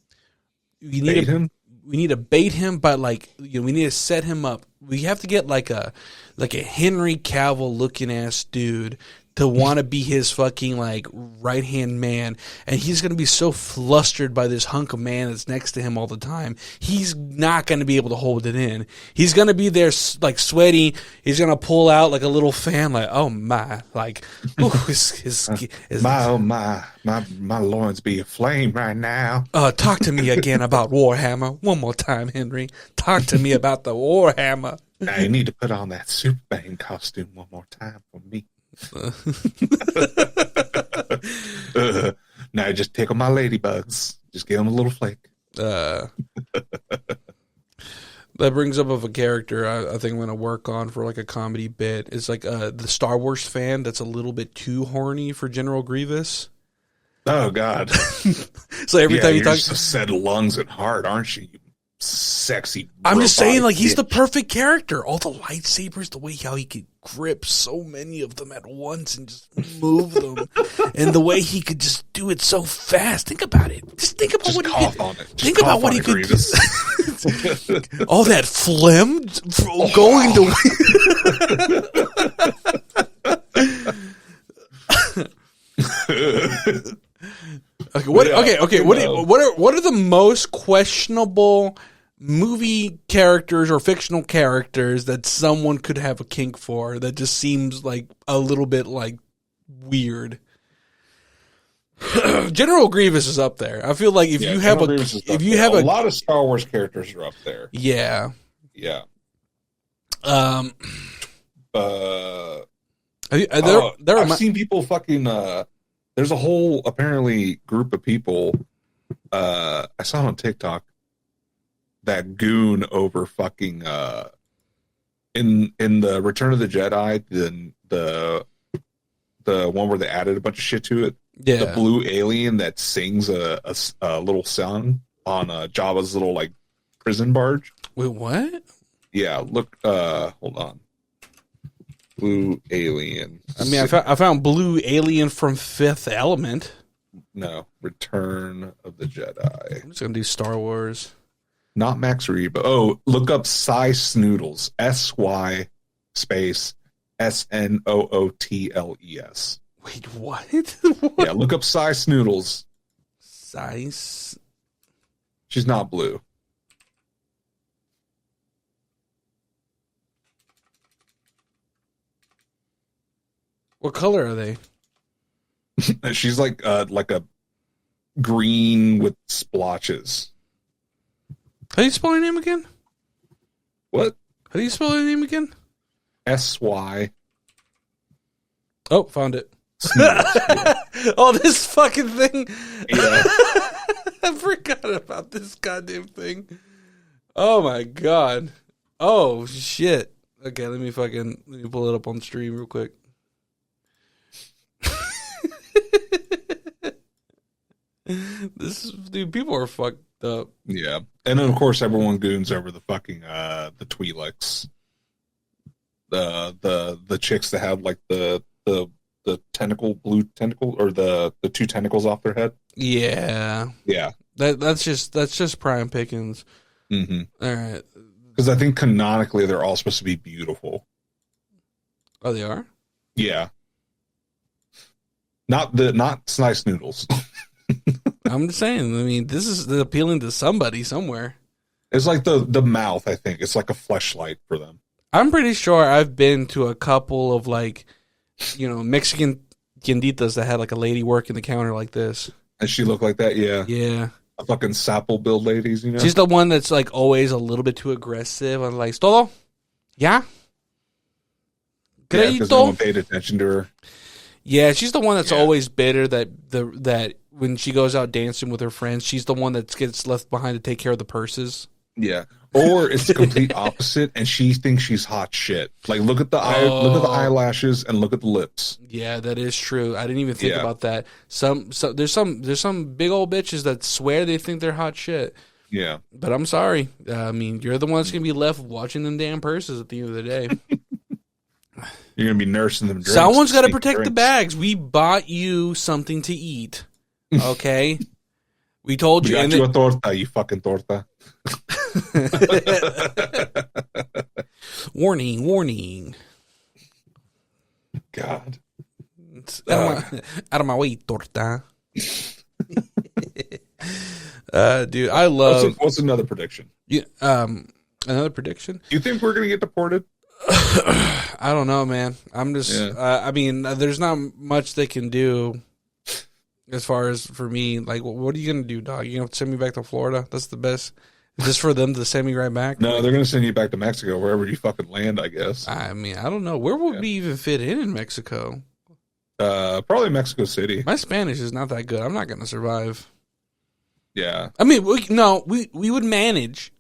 S2: We
S4: Bait him?
S2: We need to bait him, but we need to set him up. We have to get like a Henry Cavill looking ass dude to want to be his fucking like right hand man, and he's gonna be so flustered by this hunk of man that's next to him all the time. He's not gonna be able to hold it in. He's gonna be there like sweaty. He's gonna pull out like a little fan, like oh my, like ooh, his
S4: my loins be aflame right now.
S2: Talk to me again about Warhammer one more time, Henry. Talk to me about the Warhammer.
S4: Now you need to put on that Superman costume one more time for me. Now just tickle my ladybugs. Just give them a little flick.
S2: That brings up of a character I think I'm going to work on for like a comedy bit. It's like the Star Wars fan that's a little bit too horny for General Grievous.
S4: Oh God!
S2: So every time he
S4: you're
S2: talks,
S4: just said lungs and heart, aren't you? You sexy.
S2: I'm just saying, like he's
S4: bitch.
S2: the perfect character. All the lightsabers, the way how he could grip so many of them at once and just move them, and the way he could just do it so fast. Think about it. Just think about what he could. Think about what he could. All that phlegm going to. Okay. What are the most questionable movie characters or fictional characters that someone could have a kink for that just seems like a little bit like weird? General Grievous is up there. I feel like if you have a
S4: lot of Star Wars characters are up there.
S2: Yeah.
S4: I've seen people fucking. There's a whole apparently group of people. I saw on TikTok that goon over fucking in the Return of the Jedi, the one where they added a bunch of shit to it.
S2: Yeah,
S4: the blue alien that sings a little song on Jabba's little like prison barge.
S2: Wait, what?
S4: Yeah, look. Hold on. Blue alien.
S2: I mean, I found blue alien from Fifth Element.
S4: No, Return of the Jedi.
S2: I'm just gonna do Star Wars.
S4: Not Max Reba. Oh, look up Sy Snootles. SY space SNOOTLES.
S2: Wait, what?
S4: Yeah, look up Sy Snootles.
S2: Size.
S4: She's not blue.
S2: What color are they?
S4: She's like a green with splotches.
S2: How do you spell her name again?
S4: What?
S2: How do you spell her name again?
S4: SY.
S2: Oh, found it.
S4: Yeah.
S2: Oh, this fucking thing.
S4: Yeah.
S2: I forgot about this goddamn thing. Oh my god. Oh shit. Okay, let me pull it up on stream real quick. Dude, people are fucked up.
S4: Yeah. And then of course everyone goons over the fucking the Twi'leks. The chicks that have like the blue tentacle or the two tentacles off their head.
S2: Yeah.
S4: Yeah.
S2: That's just prime pickings.
S4: Mm-hmm.
S2: All right.
S4: Because I think canonically they're all supposed to be beautiful.
S2: Oh, they are?
S4: Yeah. Not nice noodles.
S2: I'm just saying. I mean, this is appealing to somebody somewhere.
S4: It's like the mouth. I think it's like a fleshlight for them.
S2: I'm pretty sure I've been to a couple of like, Mexican tienditas that had like a lady working the counter like this.
S4: And she looked like that. Yeah.
S2: Yeah.
S4: A fucking sapple build ladies.
S2: She's the one that's like always a little bit too aggressive. I'm like, todo, yeah.
S4: Yeah, because no one paid attention to her.
S2: Yeah, she's the one that's always bitter that when she goes out dancing with her friends, she's the one that gets left behind to take care of the purses.
S4: Yeah. Or it's the complete opposite, and she thinks she's hot shit. Like, look at the look at the eyelashes and look at the lips.
S2: Yeah, that is true. I didn't even think about that. There's some big old bitches that swear they think they're hot shit.
S4: Yeah.
S2: But I'm sorry. I mean, you're the one that's gonna be left watching them damn purses at the end of the day.
S4: You're gonna be nursing them drinks.
S2: Someone's got to protect the bags. We bought you something to eat. Okay. We told you.
S4: We got you a torta, you fucking torta.
S2: Warning.
S4: God.
S2: Out of my way, torta. Dude, I love.
S4: What's another prediction?
S2: Yeah, another prediction?
S4: Do you think we're going to get deported?
S2: I don't know, man. I'm just. I mean, there's not much they can do. As far as for me, like, what are you gonna do, dog? You gonna send me back to Florida? That's the best. Just for them to send me right back?
S4: No, they're gonna send you back to Mexico, wherever you fucking land, I guess.
S2: I mean, I don't know. Where would we even fit in Mexico?
S4: Probably Mexico City.
S2: My Spanish is not that good. I'm not gonna survive.
S4: Yeah.
S2: I mean, we would manage,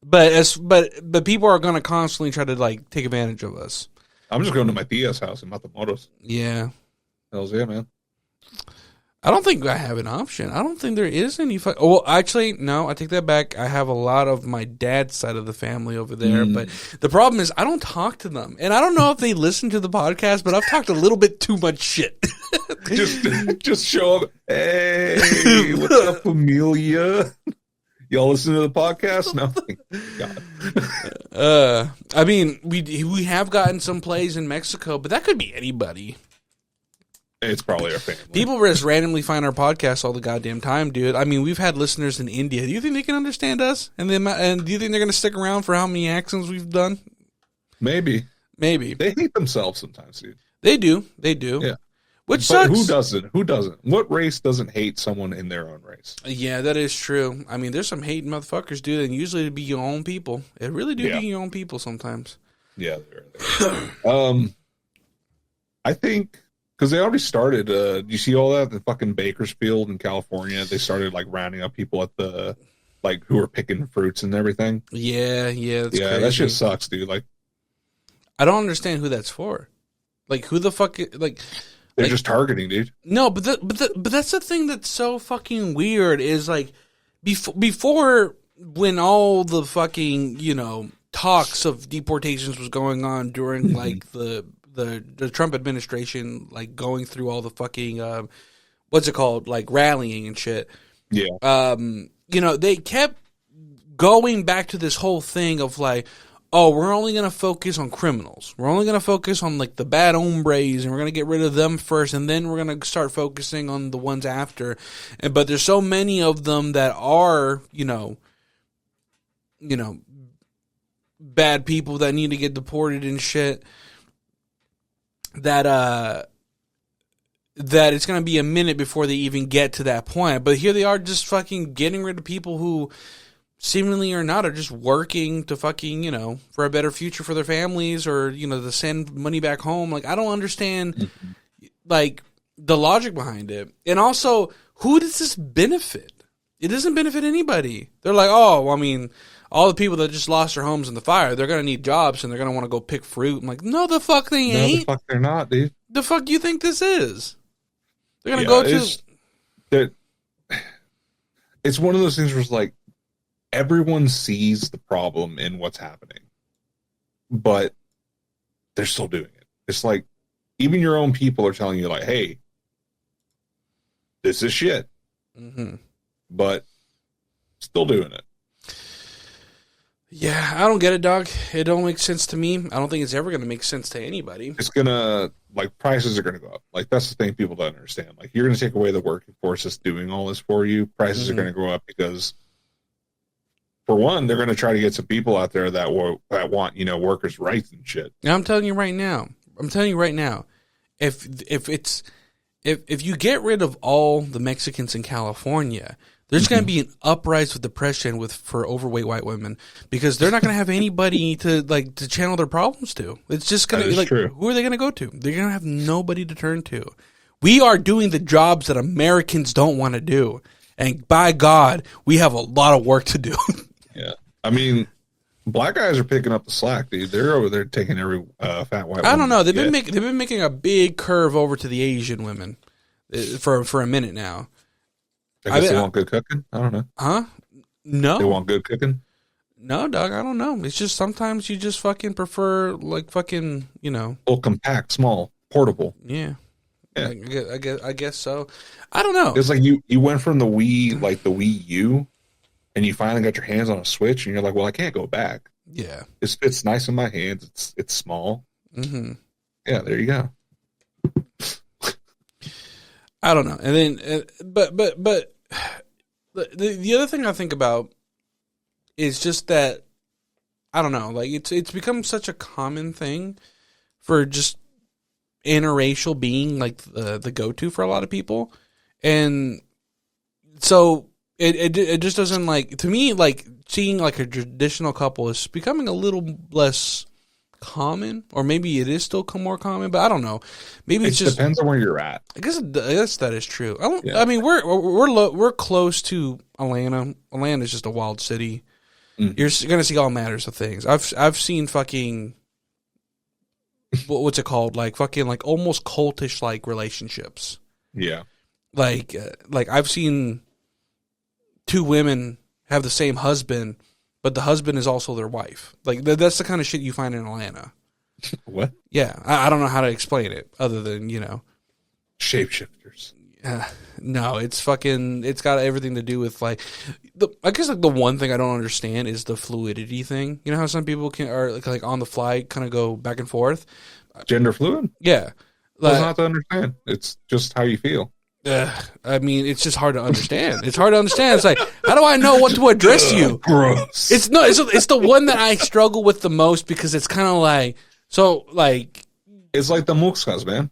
S2: but people are gonna constantly try to like take advantage of us.
S4: I'm just going to my tia's house in Matamoros.
S2: Yeah.
S4: Hells yeah, man.
S2: I don't think I have an option. I don't think there is any. Well, actually, no. I take that back. I have a lot of my dad's side of the family over there, but the problem is I don't talk to them, and I don't know if they listen to the podcast. But I've talked a little bit too much shit.
S4: just show up. Hey, what's up, Amelia? Y'all listen to the podcast? No.
S2: God. I mean, we have gotten some plays in Mexico, but that could be anybody.
S4: It's probably our family.
S2: People just randomly find our podcast all the goddamn time, dude. I mean, we've had listeners in India. Do you think they can understand us? And do you think they're going to stick around for how many accents we've done?
S4: Maybe.
S2: They
S4: hate themselves sometimes, dude.
S2: They do. Yeah. Which sucks.
S4: Who doesn't? What race doesn't hate someone in their own race?
S2: Yeah, that is true. I mean, there's some hating motherfuckers, dude, and usually it'd be your own people. It really do be your own people sometimes.
S4: Yeah. I think... Because they already started, you see all that? The fucking Bakersfield in California, they started, like, rounding up people at the, like, who are picking fruits and everything.
S2: Yeah, that's crazy.
S4: That shit sucks, dude. Like,
S2: I don't understand who that's for. Like, who the fuck, like...
S4: They're just targeting, dude.
S2: No, but that's the thing that's so fucking weird is, like, before, when all the fucking, talks of deportations was going on during, like, the Trump administration, like going through all the fucking what's it called, like rallying and shit.
S4: Yeah.
S2: They kept going back to this whole thing of like, oh, we're only gonna focus on criminals. We're only gonna focus on like the bad hombres, and we're gonna get rid of them first, and then we're gonna start focusing on the ones after. But there's so many of them that are, bad people that need to get deported and shit. That it's going to be a minute before they even get to that point. But here they are just fucking getting rid of people who seemingly or not are just working to fucking, for a better future for their families or, to send money back home. Like, I don't understand, like, the logic behind it. And also, who does this benefit? It doesn't benefit anybody. They're like, oh, well, I mean... all the people that just lost their homes in the fire, they're going to need jobs and they're going to want to go pick fruit. I'm like, no, the fuck they ain't.
S4: No, the fuck they're not, dude.
S2: The fuck you think this is? They're going to go to...
S4: It's one of those things where it's like, everyone sees the problem in what's happening, but they're still doing it. It's like, even your own people are telling you like, hey, this is shit.
S2: Mm-hmm.
S4: But still doing it.
S2: Yeah, I don't get it, dog. It don't make sense to me. I don't think it's ever going to make sense to anybody.
S4: It's going to, like, prices are going to go up. Like, that's the thing people don't understand. Like, you're going to take away the working force that's doing all this for you. Prices are going to go up because, for one, they're going to try to get some people out there that want, workers' rights and shit.
S2: And I'm telling you right now, if you get rid of all the Mexicans in California, there's going to be an uprise of depression for overweight white women because they're not going to have anybody to channel their problems to. It's just going to be like,
S4: true.
S2: Who are they going to go to? They're going to have nobody to turn to. We are doing the jobs that Americans don't want to do. And by God, we have a lot of work to do.
S4: Yeah. I mean, black guys are picking up the slack, dude. They're over there taking every fat white.
S2: I don't
S4: woman
S2: know.
S4: they
S2: They've
S4: get.
S2: been making a big curve over to the Asian women for a minute now.
S4: I guess they want good cooking. I don't know.
S2: Huh?
S4: They
S2: No,
S4: want good cooking.
S2: no, Doug. I don't know. It's just sometimes you just fucking prefer like fucking
S4: Well, compact, small, portable.
S2: yeah.
S4: Yeah.
S2: I guess so. I don't know.
S4: It's like you went from the Wii U, and you finally got your hands on a Switch, and you're like, well, I can't go back.
S2: Yeah.
S4: It fits nice in my hands. It's small.
S2: Hmm.
S4: Yeah, there you go.
S2: I don't know. And then, but the other thing I think about is just that I don't know. Like it's become such a common thing for just interracial being like the go to for a lot of people, and so it just doesn't like to me like seeing like a traditional couple is becoming a little less common, or maybe it is still more common, but I don't know. Maybe
S4: It
S2: it's just
S4: depends on where you're at.
S2: I guess that is true.
S4: Yeah.
S2: I mean, we're close to Atlanta. Atlanta is just a wild city.
S4: Mhm.
S2: You're gonna see all manners of things. I've seen fucking what's it called? Like fucking like almost cultish like relationships.
S4: Yeah.
S2: Like I've seen two women have the same husband, but the husband is also their wife. Like that's the kind of shit you find in Atlanta.
S4: What?
S2: Yeah, I don't know how to explain it other than
S4: Shapeshifters.
S2: no, it's fucking. It's got everything to do with like, I guess like the one thing I don't understand is the fluidity thing. You know how some people are like on the fly, kind of go back and forth.
S4: Gender fluid?
S2: Yeah,
S4: It's not to understand. It's just how you feel.
S2: I mean, it's just hard to understand. It's hard to understand. It's like, how do I know what to address you?
S4: Gross.
S2: It's the one that I struggle with the most because it's kind of like
S4: It's like the muxkas, man.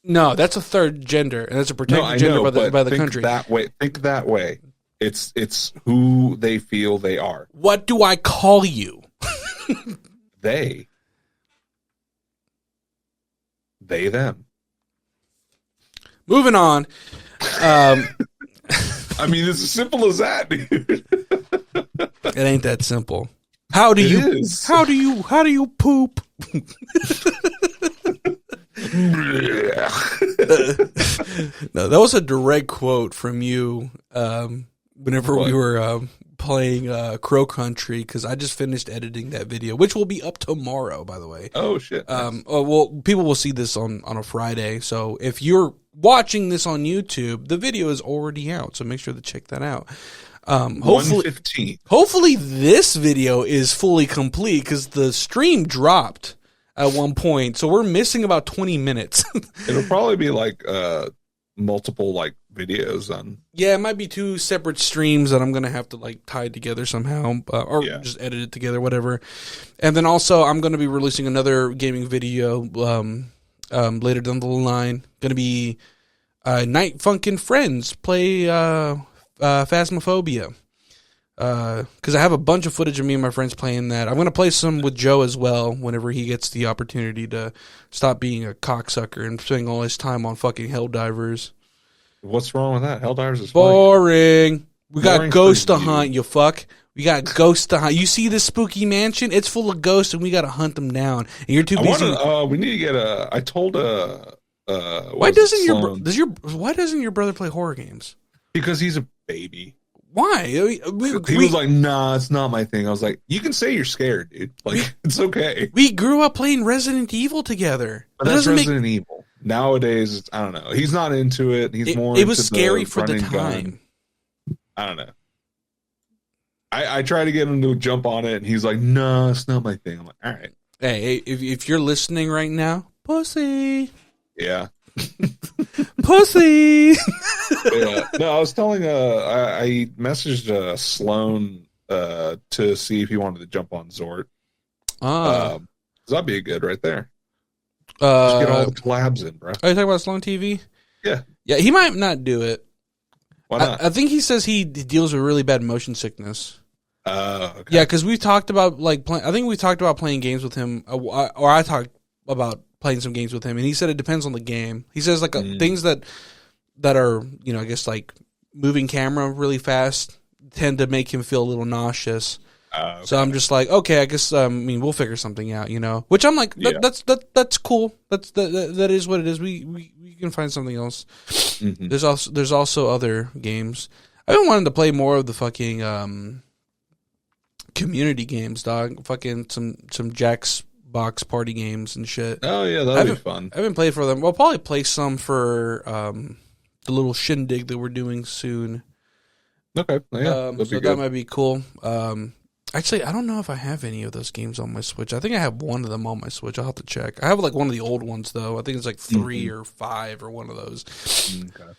S2: no, that's a third gender and that's a protected gender by the
S4: think
S2: country.
S4: That way. Think that way. It's who they feel they are.
S2: What do I call you?
S4: They, them.
S2: Moving on.
S4: I mean, it's as simple as that, dude.
S2: It ain't that simple. How do
S4: It
S2: you
S4: is.
S2: how do you poop? No, that was a direct quote from you. Whenever we were playing Crow Country, because I just finished editing that video, which will be up tomorrow, by the way.
S4: Oh shit.
S2: Well, people will see this on a Friday. So if you're watching this on YouTube, the video is already out. So make sure to check that out. Hopefully,
S4: 115.
S2: hopefully this video is fully complete because the stream dropped at one point, so we're missing about 20 minutes.
S4: It'll probably be like multiple like videos on.
S2: Yeah, it might be two separate streams that I'm gonna have to like tie together somehow, or
S4: Yeah.
S2: just edit it together, whatever. And then also, I'm gonna be releasing another gaming video later down the line. Gonna be Night Funkin' Friends play Phasmophobia. Because I have a bunch of footage of me and my friends playing that. I'm going to play some with Joe as well whenever he gets the opportunity to stop being a cocksucker and spending all his time on fucking Helldivers.
S4: What's wrong with that? Helldivers is funny.
S2: Boring. We got
S4: Boring
S2: ghosts
S4: for
S2: to
S4: you.
S2: hunt, you fuck. We got ghosts to hunt. You see this spooky mansion? It's full of ghosts and we got to hunt them down. And you're too
S4: I
S2: busy.
S4: want we need to get a. I told
S2: Why doesn't your brother play horror games?
S4: Because he's a baby.
S2: Why?
S4: He was like, "Nah, it's not my thing." I was like, "You can say you're scared, dude. Like, it's okay."
S2: We grew up playing Resident Evil together.
S4: But that's Resident Evil. Nowadays, it's, I don't know. He's not into it. He's more.
S2: It was
S4: into
S2: scary for the
S4: run and gun.
S2: time.
S4: I don't know. I tried to get him to jump on it, and he's like, "No, it's not my thing." I'm like, "All right,
S2: Hey, if you're listening right now, pussy,
S4: yeah."
S2: pussy.
S4: Yeah. No, I was telling I messaged Sloan to see if he wanted to jump on Zort. That'd be good right there. Just get all the collabs in, bro.
S2: Are you talking about Sloan TV?
S4: Yeah.
S2: Yeah, he might not do it.
S4: Why not?
S2: I think he says he deals with really bad motion sickness.
S4: Okay.
S2: Yeah, because we talked about I think we talked about playing games with him, or I talked about playing some games with him, and he said it depends on the game. He says like things that are, I guess like moving camera really fast tend to make him feel a little nauseous. So I'm just like, okay, I guess I mean we'll figure something out, you know. Which I'm like, that's cool. That is what it is. We can find something else.
S4: Mm-hmm.
S2: There's also other games. I've been wanting to play more of the fucking community games, dog. Fucking some Jack's Box party games and shit.
S4: Oh yeah, that'd be fun.
S2: I haven't played for them. We'll probably play some for the little shindig that we're doing soon.
S4: Okay, yeah,
S2: so that might be cool. Actually, I don't know if I have any of those games on my Switch. I think I have one of them on my Switch. I'll have to check. I have like one of the old ones though. I think it's like 3 or 5 or one of those.
S4: Okay.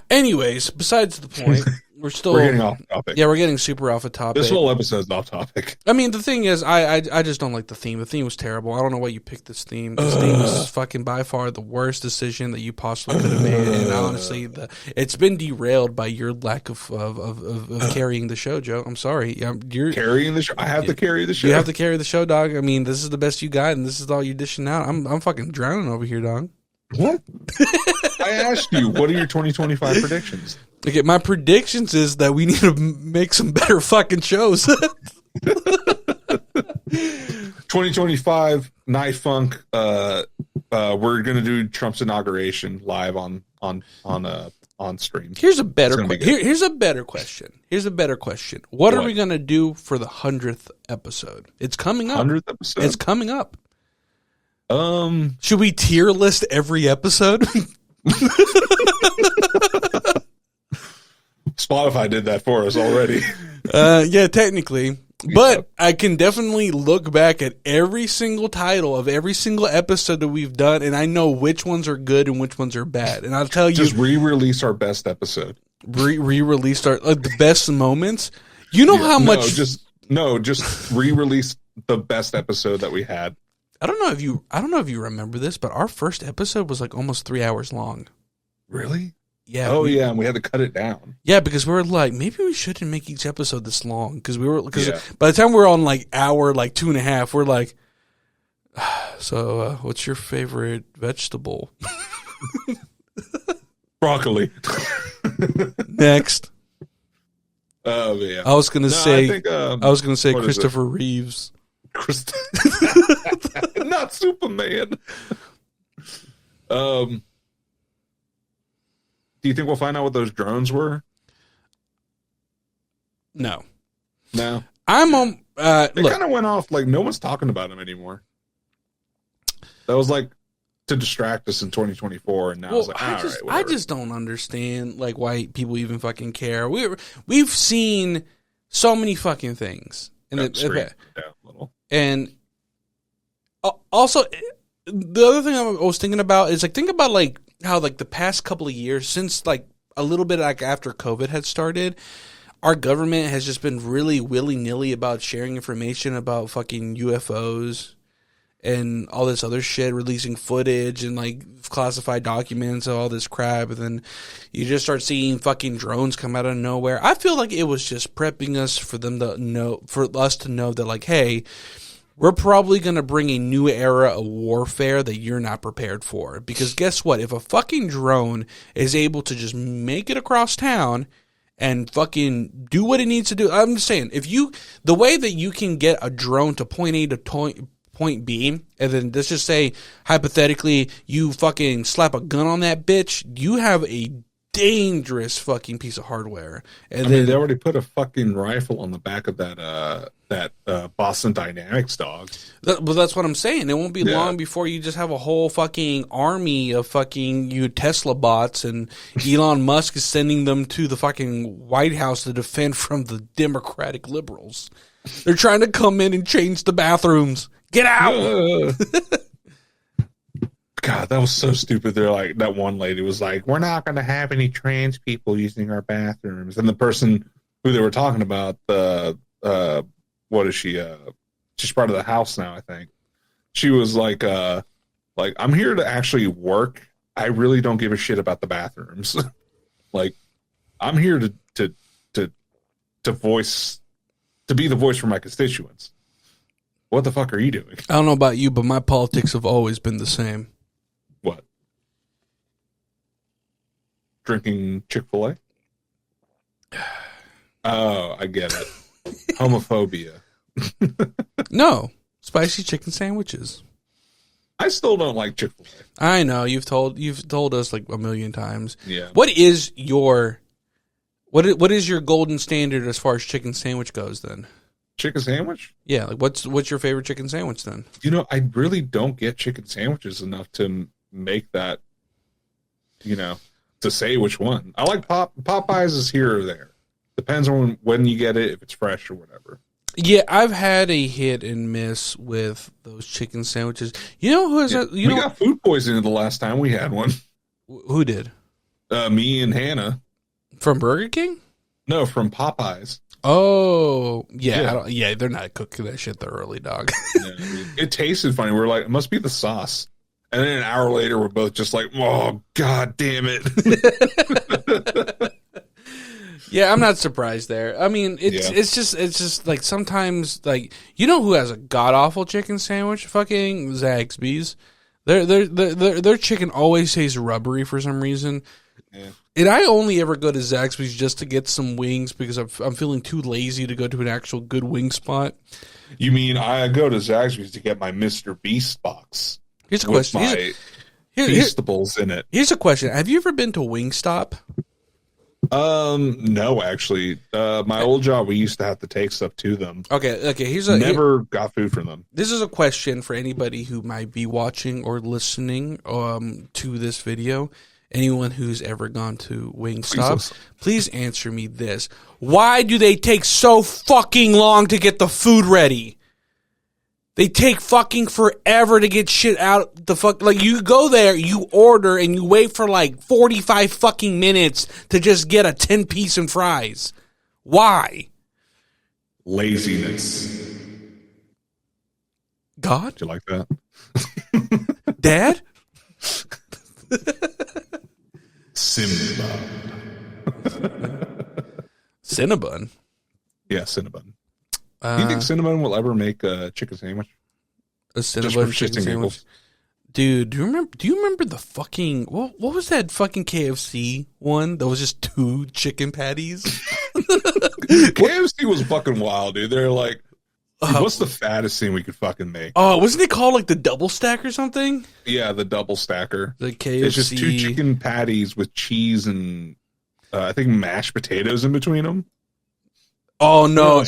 S2: Anyways, besides the point, we're
S4: getting off topic.
S2: Yeah, we're getting super off a topic.
S4: This whole episode's off topic.
S2: I mean, the thing is, I just don't like the theme. The theme was terrible. I don't know why you picked this theme. This theme was fucking by far the worst decision that you possibly could have made. And honestly, it's been derailed by your lack of carrying the show, Joe. I'm sorry. You're
S4: carrying the show. I have to carry the show.
S2: You have to carry the show, dog. I mean, this is the best you got, and this is all you're dishing out. I'm fucking drowning over here, dog.
S4: What? I asked you, what are your 2025 predictions?
S2: Okay, my predictions is that we need to make some better fucking shows.
S4: 2025 Night Funk. We're gonna do Trump's inauguration live on stream.
S2: Here's a better here's a better question. What are we gonna do for the 100th episode? It's coming up.
S4: 100th episode.
S2: It's coming up. Should we tier list every episode?
S4: Spotify did that for us already.
S2: Yeah, technically. But I can definitely look back at every single title of every single episode that we've done, and I know which ones are good and which ones are bad. And I'll tell you,
S4: just re-release our best episode.
S2: Re-release our the best moments. You know how much?
S4: Just re-release the best episode that we had.
S2: I don't know if you remember this, but our first episode was like almost 3 hours long.
S4: Really?
S2: Yeah.
S4: Oh, yeah, and we had to cut it down.
S2: Yeah, because we were like, maybe we shouldn't make each episode this long because by the time we're on like hour like 2.5, we're like, so what's your favorite vegetable?
S3: Broccoli.
S2: Next.
S4: Oh yeah.
S2: I was gonna say
S4: Christopher
S2: Reeves.
S4: Not Superman. Do you think we'll find out what those drones were?
S2: No.
S4: I'm
S2: on.
S4: They kind of went off like no one's talking about them anymore. That was like to distract us in 2024, and now it's like,
S2: I just don't understand like why people even fucking care. We've seen so many fucking things, and also the other thing I was thinking about is like think about like how like the past couple of years since like a little bit like after COVID had started, our government has just been really willy-nilly about sharing information about fucking UFOs and all this other shit, releasing footage and like classified documents and all this crap, and then you just start seeing fucking drones come out of nowhere. I feel like it was just prepping us for us to know that like, hey, we're probably going to bring a new era of warfare that you're not prepared for. Because guess what? If a fucking drone is able to just make it across town and fucking do what it needs to do, I'm just saying, the way that you can get a drone to point A to point B, and then let's just say, hypothetically, you fucking slap a gun on that bitch, you have a dangerous fucking piece of hardware. And
S4: they already put a fucking rifle on the back of that Boston Dynamics dog.
S2: But that's what I'm saying. It won't be long before you just have a whole fucking army of fucking Tesla bots, and Elon Musk is sending them to the fucking White House to defend from the Democratic liberals. They're trying to come in and change the bathrooms. Get out!
S4: God, that was so stupid. They're like, that one lady was like, we're not going to have any trans people using our bathrooms. And the person who they were talking about, what is she? She's part of the House now, I think. She was like, I'm here to actually work. I really don't give a shit about the bathrooms. Like, I'm here to be the voice for my constituents. What the fuck are you doing?
S2: I don't know about you, but my politics have always been the same.
S4: What? Drinking Chick-fil-A? Oh, I get it. Homophobia.
S2: No, spicy chicken sandwiches.
S4: I still don't like Chick-fil-A.
S2: I know you've told us like a million times.
S4: Yeah.
S2: What is your golden standard as far as chicken sandwich goes then?
S4: Chicken sandwich?
S2: Yeah, like what's your favorite chicken sandwich then?
S4: You know, I really don't get chicken sandwiches enough to make that, to say which one. I like Popeyes is here or there. Depends on when you get it, if it's fresh or whatever.
S2: Yeah, I've had a hit and miss with those chicken sandwiches. You know who has
S4: We got food poisoning the last time we had one.
S2: Who did?
S4: Me and Hannah.
S2: From Burger King?
S4: No, from Popeyes.
S2: Oh, yeah.
S4: Yeah.
S2: They're not cooking that shit thoroughly, dog.
S4: No, it tasted funny. We're like, it must be the sauce. And then an hour later, we're both just like, oh, God damn it.
S2: Yeah, I'm not surprised there. I mean, it's just like sometimes like you know who has a god awful chicken sandwich? Fucking Zaxby's. Their chicken always tastes rubbery for some reason.
S4: Yeah.
S2: And I only ever go to Zaxby's just to get some wings because I'm feeling too lazy to go to an actual good wing spot.
S4: You mean I go to Zaxby's to get my Mr. Beast box?
S2: Here's a
S4: with
S2: question.
S4: my Feastables in it.
S2: Here's a question. Have you ever been to Wingstop?
S4: No, actually. My old job, we used to have to take stuff to them.
S2: Okay.
S4: Never got food from them.
S2: This is a question for anybody who might be watching or listening to this video. Anyone who's ever gone to Wingstop, please answer me this. Why do they take so fucking long to get the food ready? They take fucking forever to get shit out the fuck. Like, you go there, you order, and you wait for like 45 fucking minutes to just get a 10-piece and fries. Why?
S4: Laziness.
S2: God?
S4: Do you like that?
S2: Dad?
S4: Cinnabon.
S2: Cinnabon?
S4: Yeah, Cinnabon. Do you think Cinnabon will ever make a chicken sandwich?
S2: A Cinnabon chicken sandwich? Dude, do you remember the fucking what was that fucking KFC one that was just 2 chicken patties?
S4: KFC was fucking wild, dude. They're like, what's the fattest thing we could fucking make?
S2: Oh, wasn't it called like the double stack or something?
S4: Yeah, the double stacker.
S2: The KFC.
S4: It's just 2 chicken patties with cheese and I think mashed potatoes in between them.
S2: Oh no,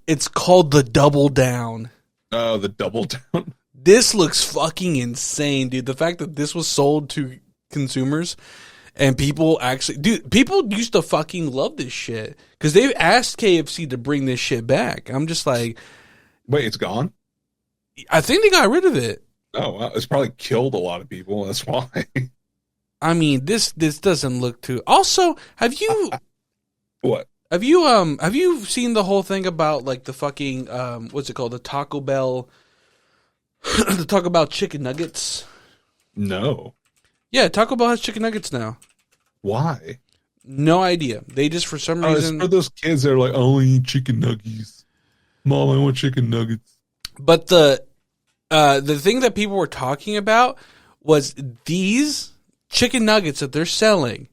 S2: it's called the double down.
S4: Oh, the double down.
S2: This looks fucking insane, dude. The fact that this was sold to consumers and people used to fucking love this shit because they've asked KFC to bring this shit back. I'm just like,
S4: wait, it's gone?
S2: I think they got rid of it.
S4: Oh, wow. It's probably killed a lot of people. That's why.
S2: I mean, this doesn't look too. Also, have you
S4: what?
S2: Have you seen the whole thing about like the fucking what's it called, the Taco Bell the Taco Bell chicken nuggets? No. Yeah, Taco Bell has chicken nuggets now.
S4: Why?
S2: No idea. They just for some reason
S4: it's for those kids that are like, I only eat chicken nuggets. Mom, I want chicken nuggets.
S2: But the thing that people were talking about was these chicken nuggets that they're selling.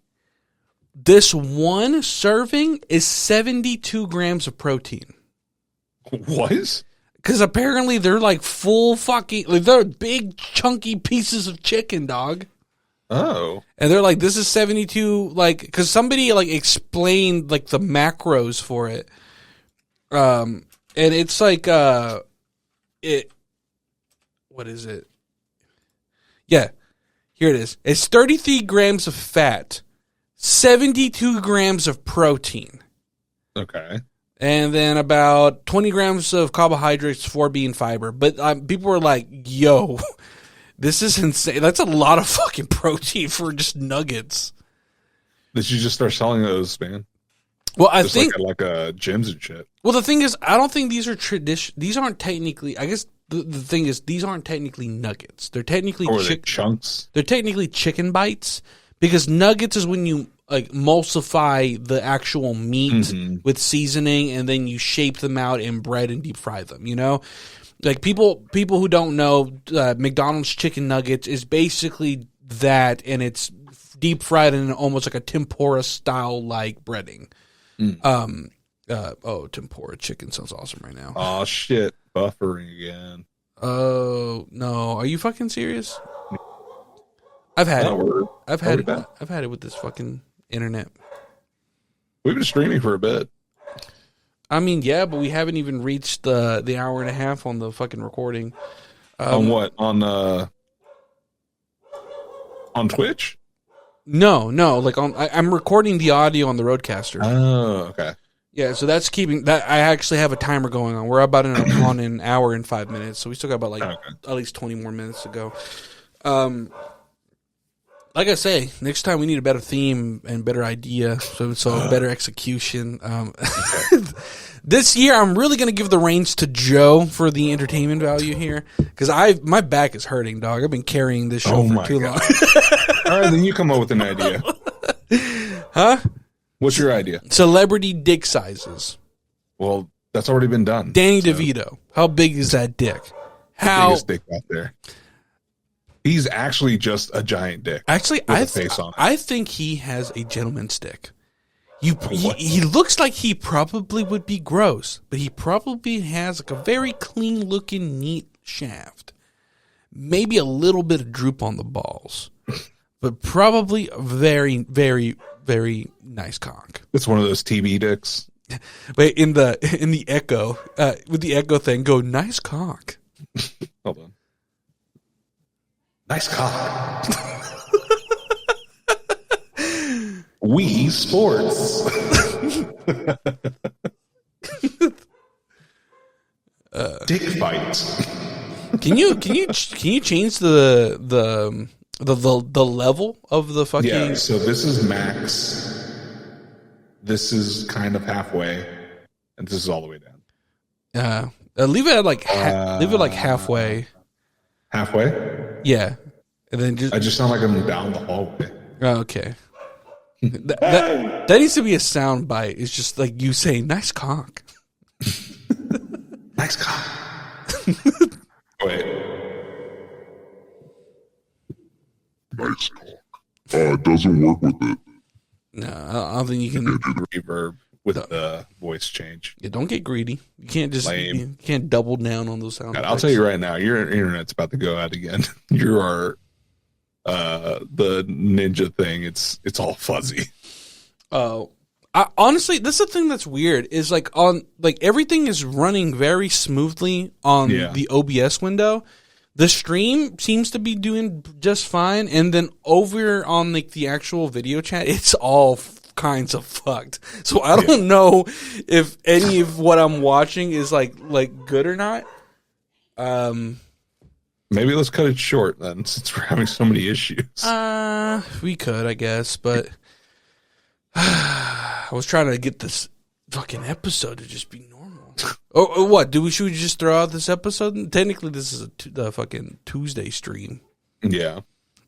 S2: This one serving is 72 grams of protein.
S4: What?
S2: Because apparently they're like full fucking, like they're big chunky pieces of chicken, dog.
S4: Oh.
S2: And they're like, this is 72, like, because somebody like explained like the macros for it. And it's like, what is it? Yeah, here it is. It's 33 grams of fat. 72 grams of protein.
S4: Okay.
S2: And then about 20 grams of carbohydrates for being fiber. But people were like, yo, this is insane. That's a lot of fucking protein for just nuggets.
S4: They should just start selling those, man.
S2: Well, I
S4: just
S2: think
S4: like gyms and shit.
S2: Well, the thing is, I don't think these are these aren't technically, I guess the thing is, these aren't technically nuggets. They're technically
S4: chunks.
S2: They're technically chicken bites. Because nuggets is when you like emulsify the actual meat with seasoning and then you shape them out in bread and deep fry them, you know? Like people who don't know, McDonald's chicken nuggets is basically that, and it's deep fried in almost like a tempura style like breading. Tempura chicken sounds awesome right now.
S4: Oh shit, buffering again.
S2: Oh no, are you fucking serious? I've had it. I've had it with this fucking internet.
S4: We've been streaming for a bit.
S2: I mean, yeah, but we haven't even reached the hour and a half on the fucking recording.
S4: On what? On Twitch?
S2: No, like I'm recording the audio on the Rodecaster.
S4: Oh, okay.
S2: Yeah, so that's keeping that. I actually have a timer going on. We're about on an hour and 5 minutes, so we still got about at least 20 more minutes to go. Like I say, next time we need a better theme and better idea, so better execution. This year, I'm really going to give the reins to Joe for the entertainment value here, because my back is hurting, dog. I've been carrying this show for too long.
S4: All right, then you come up with an idea.
S2: Huh?
S4: What's your idea?
S2: Celebrity dick sizes.
S4: Well, that's already been done.
S2: Danny DeVito. How big is that dick?
S4: Biggest dick out there. He's actually just a giant dick.
S2: Actually, I think he has a gentleman's dick. He looks like he probably would be gross, but he probably has like a very clean looking, neat shaft. Maybe a little bit of droop on the balls, but probably a very, very, very nice cock.
S4: It's one of those TV dicks.
S2: Wait, in the echo, with the echo thing, go nice cock.
S4: Hold on. Nice cock. Wii Sports. Dick fight.
S2: Can you change the level of the fucking?
S4: Yeah. So this is max. This is kind of halfway, and this is all the way down.
S2: Leave it at like halfway.
S4: Halfway.
S2: Yeah, and then
S4: I just sound like I'm down the hallway.
S2: Okay. That needs to be a sound bite. It's just like you saying "nice cock."
S4: Nice cock. Wait.
S3: Nice cock. It doesn't work with it.
S2: No, I don't think you can
S4: Reverb with the voice change.
S2: Yeah, don't get greedy. You can't just you can't double down on those sound
S4: God,
S2: effects.
S4: I'll tell you right now, your internet's about to go out again. You are the ninja thing. It's all fuzzy.
S2: Oh, honestly, that's the thing that's weird. Is like everything is running very smoothly on the OBS window. The stream seems to be doing just fine, and then over on like the actual video chat, it's all kinds of fucked. So I don't know if any of what I'm watching is like good or not.
S4: Maybe let's cut it short then, since we're having so many issues.
S2: We could, I guess, but I was trying to get this fucking episode to just be normal. Oh, what? Should we just throw out this episode? Technically, this is the fucking Tuesday stream.
S4: Yeah.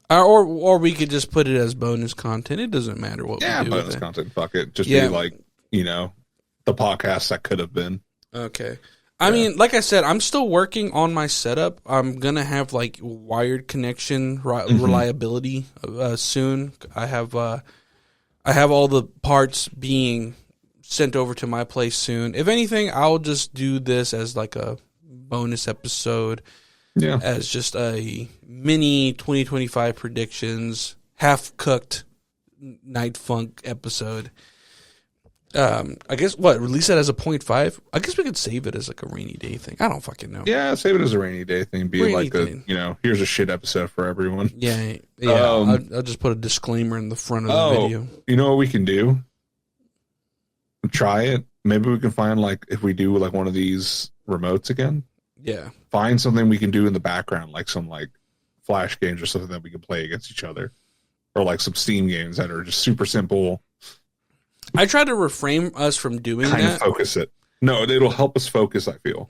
S2: Or we could just put it as bonus content. It doesn't matter what we do.
S4: Bonus content. Fuck it. Just be like, the podcast that could have been.
S2: Okay. I mean, like I said, I'm still working on my setup. I'm going to have like wired connection reliability soon. I have all the parts being sent over to my place soon. If anything, I'll just do this as like a bonus episode. Yeah. As just a mini 2025 predictions, half-cooked Night Funk episode. I guess, release it as a 0.5? I guess we could save it as like a rainy day thing. I don't fucking know.
S4: Yeah, save it as a rainy day thing. Be like here's a shit episode for everyone.
S2: Yeah. I'll just put a disclaimer in the front of the video.
S4: You know what we can do? Try it. Maybe we can find like, if we do like one of these remotes again.
S2: Yeah.
S4: Find something we can do in the background, like some like Flash games or something that we can play against each other. Or like some Steam games that are just super simple.
S2: I try to refrain us from doing
S4: kind
S2: that.
S4: Of focus it. No, it'll help us focus, I feel.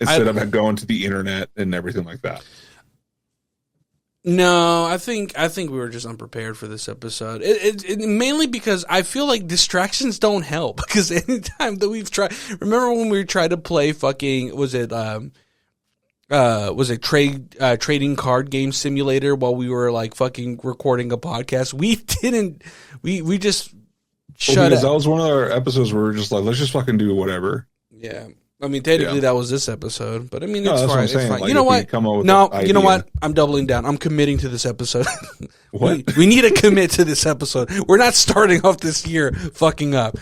S4: Instead of going to the internet and everything like that.
S2: No, I think we were just unprepared for this episode. It mainly because I feel like distractions don't help. Because anytime that we've tried, remember when we tried to play fucking trading card game simulator while we were like fucking recording a podcast? We didn't. We just Shut
S4: because
S2: up.
S4: that was one of our episodes where we were just like, let's just fucking do whatever.
S2: Yeah. I mean, technically that was this episode, but I mean,
S4: No,
S2: it's
S4: that's what
S2: fine.
S4: I'm
S2: It's
S4: saying.
S2: fine.
S4: Like,
S2: You know
S4: if we
S2: what?
S4: come up with
S2: No,
S4: an
S2: you know
S4: idea-
S2: what? I'm doubling down. I'm committing to this episode.
S4: What?
S2: we need to commit to this episode. We're not starting off this year fucking up.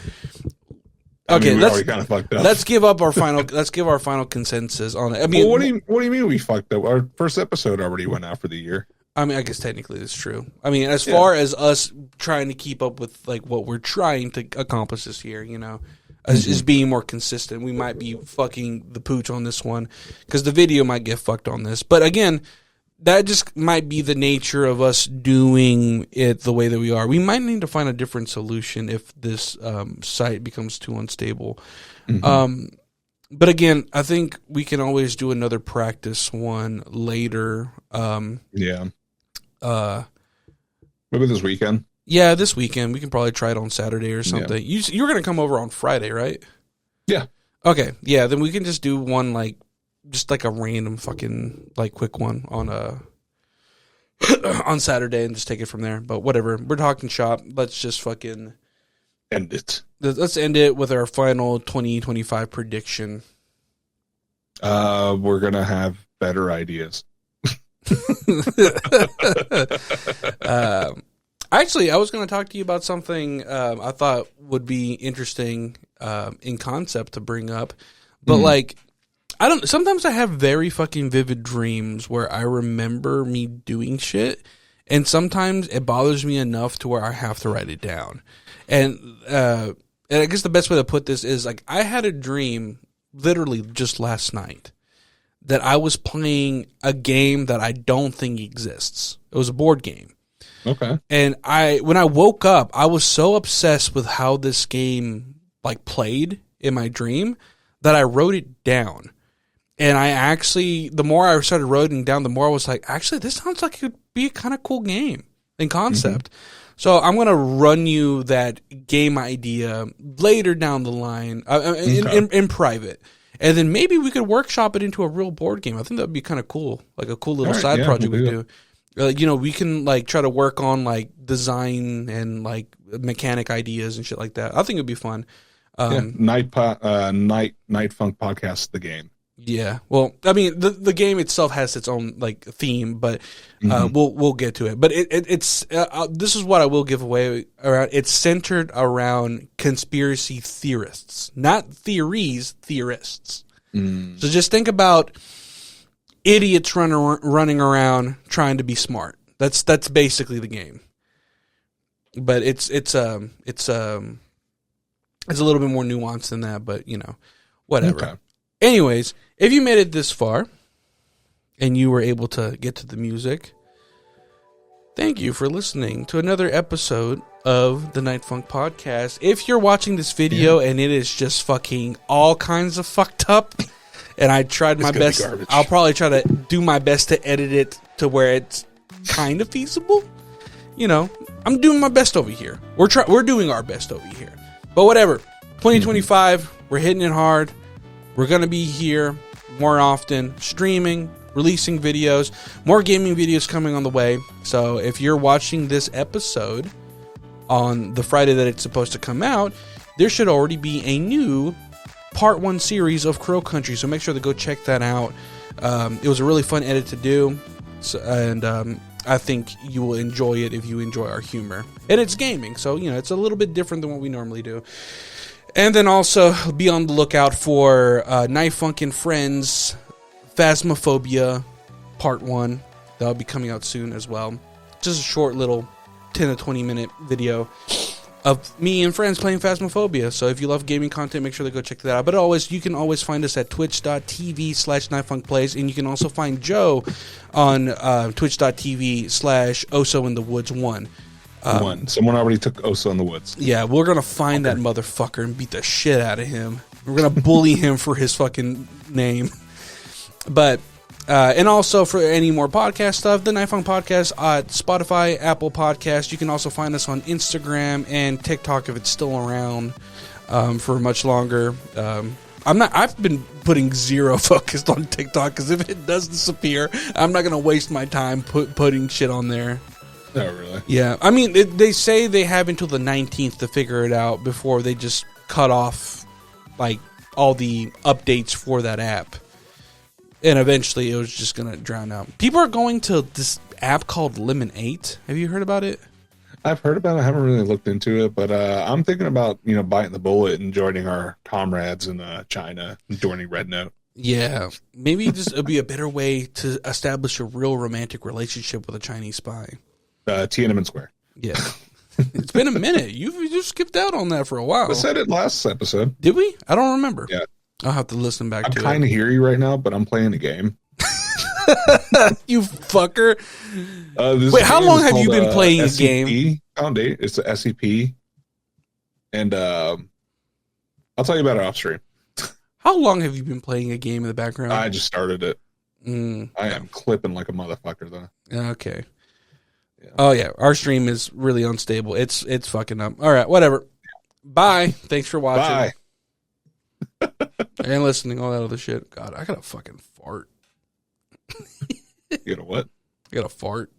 S2: Okay,
S4: we
S2: let's
S4: already kind of fucked up.
S2: let's give up our final. Let's give our final consensus on it. I mean,
S4: Well, what do you mean we fucked up? Our first episode already went out for the year.
S2: I mean, I guess technically it's true. I mean, as far as us trying to keep up with like what we're trying to accomplish this year, you know, as being more consistent, we might be fucking the pooch on this one because the video might get fucked on this. But again, that just might be the nature of us doing it the way that we are. We might need to find a different solution if this site becomes too unstable. But again, I think we can always do another practice one later.
S4: Yeah.
S2: Uh,
S4: Maybe this weekend.
S2: Yeah, this weekend. We can probably try it on Saturday or something. You were going to come over on Friday, right?
S4: Yeah.
S2: Okay. Yeah, then we can just do one just like a random fucking like quick one on on Saturday and just take it from there. But whatever. We're talking shop. Let's just fucking
S4: End it.
S2: let's end it with our final 2025 prediction.
S4: We're gonna have better ideas.
S2: Actually, I was going to talk to you about something I thought would be interesting in concept to bring up, but like, I don't. Sometimes I have very fucking vivid dreams where I remember me doing shit, and sometimes it bothers me enough to where I have to write it down. And I guess the best way to put this is like I had a dream literally just last night that I was playing a game that I don't think exists. It was a board game.
S4: Okay.
S2: And when I woke up, I was so obsessed with how this game like played in my dream that I wrote it down. And I actually, the more I started writing down, the more I was like, actually, this sounds like it could be a kind of cool game in concept. So I'm going to run you that game idea later down the line in private. And then maybe we could workshop it into a real board game. I think that would be kind of cool, like a cool little side project we do. You know, we can like try to work on like design and like mechanic ideas and shit like that. I think it'd be fun.
S4: Night Funk Podcast, the game.
S2: Yeah. Well, I mean, the game itself has its own like theme, but we'll get to it. But it's this is what I will give away around. It's centered around conspiracy theorists, not theories, theorists. So just think about idiots running around trying to be smart. That's basically the game. But it's a little bit more nuanced than that. But you know, whatever.
S4: Okay.
S2: Anyways, if you made it this far and you were able to get to the music, thank you for listening to another episode of the Night Funk Podcast. If you're watching this video and it is just fucking all kinds of fucked up, and I tried my best, I'll probably try to do my best to edit it to where it's kind of feasible. You know, I'm doing my best over here. We're doing our best over here. But whatever. 2025, we're hitting it hard. We're going to be here more often, streaming, releasing videos, more gaming videos coming on the way. So if you're watching this episode on the Friday that it's supposed to come out, there should already be a new Part 1 series of Crow Country. So make sure to go check that out. It was a really fun edit to do. And I think you will enjoy it if you enjoy our humor. And it's gaming, so, you know, it's a little bit different than what we normally do. And then also be on the lookout for Night Funk and Friends Phasmophobia Part 1. That'll be coming out soon as well. Just a short little 10 to 20 minute video of me and friends playing Phasmophobia. So if you love gaming content, make sure to go check that out. But you can always find us at twitch.tv/NightFunkPlays. And you can also find Joe on twitch.tv/OsoInTheWoods1.
S4: Someone already took Oso in the Woods.
S2: Yeah, we're going to find that motherfucker and beat the shit out of him. We're going to bully him for his fucking name. But, and also for any more podcast stuff, the Night Funk Podcast at Spotify, Apple Podcast. You can also find us on Instagram and TikTok if it's still around for much longer. I've been putting zero focus on TikTok because if it does disappear, I'm not going to waste my time putting shit on there.
S4: Oh, really?
S2: Yeah, I mean, they say they have until the 19th to figure it out before they just cut off, like, all the updates for that app. And eventually it was just going to drown out. People are going to this app called Lemon8. Have you heard about it?
S4: I've heard about it. I haven't really looked into it, but I'm thinking about, biting the bullet and joining our comrades in China and joining Red Note.
S2: Yeah, maybe this would be a better way to establish a real romantic relationship with a Chinese spy.
S4: Tiananmen Square.
S2: Yeah. It's been a minute. You skipped out on that for a while.
S4: I said it last episode.
S2: Did we? I don't remember.
S4: Yeah.
S2: I'll have to listen back
S4: I'm
S2: to it.
S4: I kind of hear you right now, but I'm playing a game.
S2: You fucker.
S4: This
S2: Wait, how
S4: game
S2: long
S4: is
S2: have you
S4: called,
S2: been playing a
S4: SCP
S2: game?
S4: Foundation. It's the SCP. And I'll tell you about it off stream.
S2: How long have you been playing a game in the background?
S4: I just started it.
S2: Mm,
S4: I am clipping like a motherfucker, though.
S2: okay.
S4: Yeah.
S2: Oh, yeah. Our stream is really unstable. It's fucking up. All right, whatever. Bye. Thanks for watching.
S4: Bye.
S2: And listening, all that other shit. God, I got a fucking fart.
S4: You know what?
S2: I got a fart.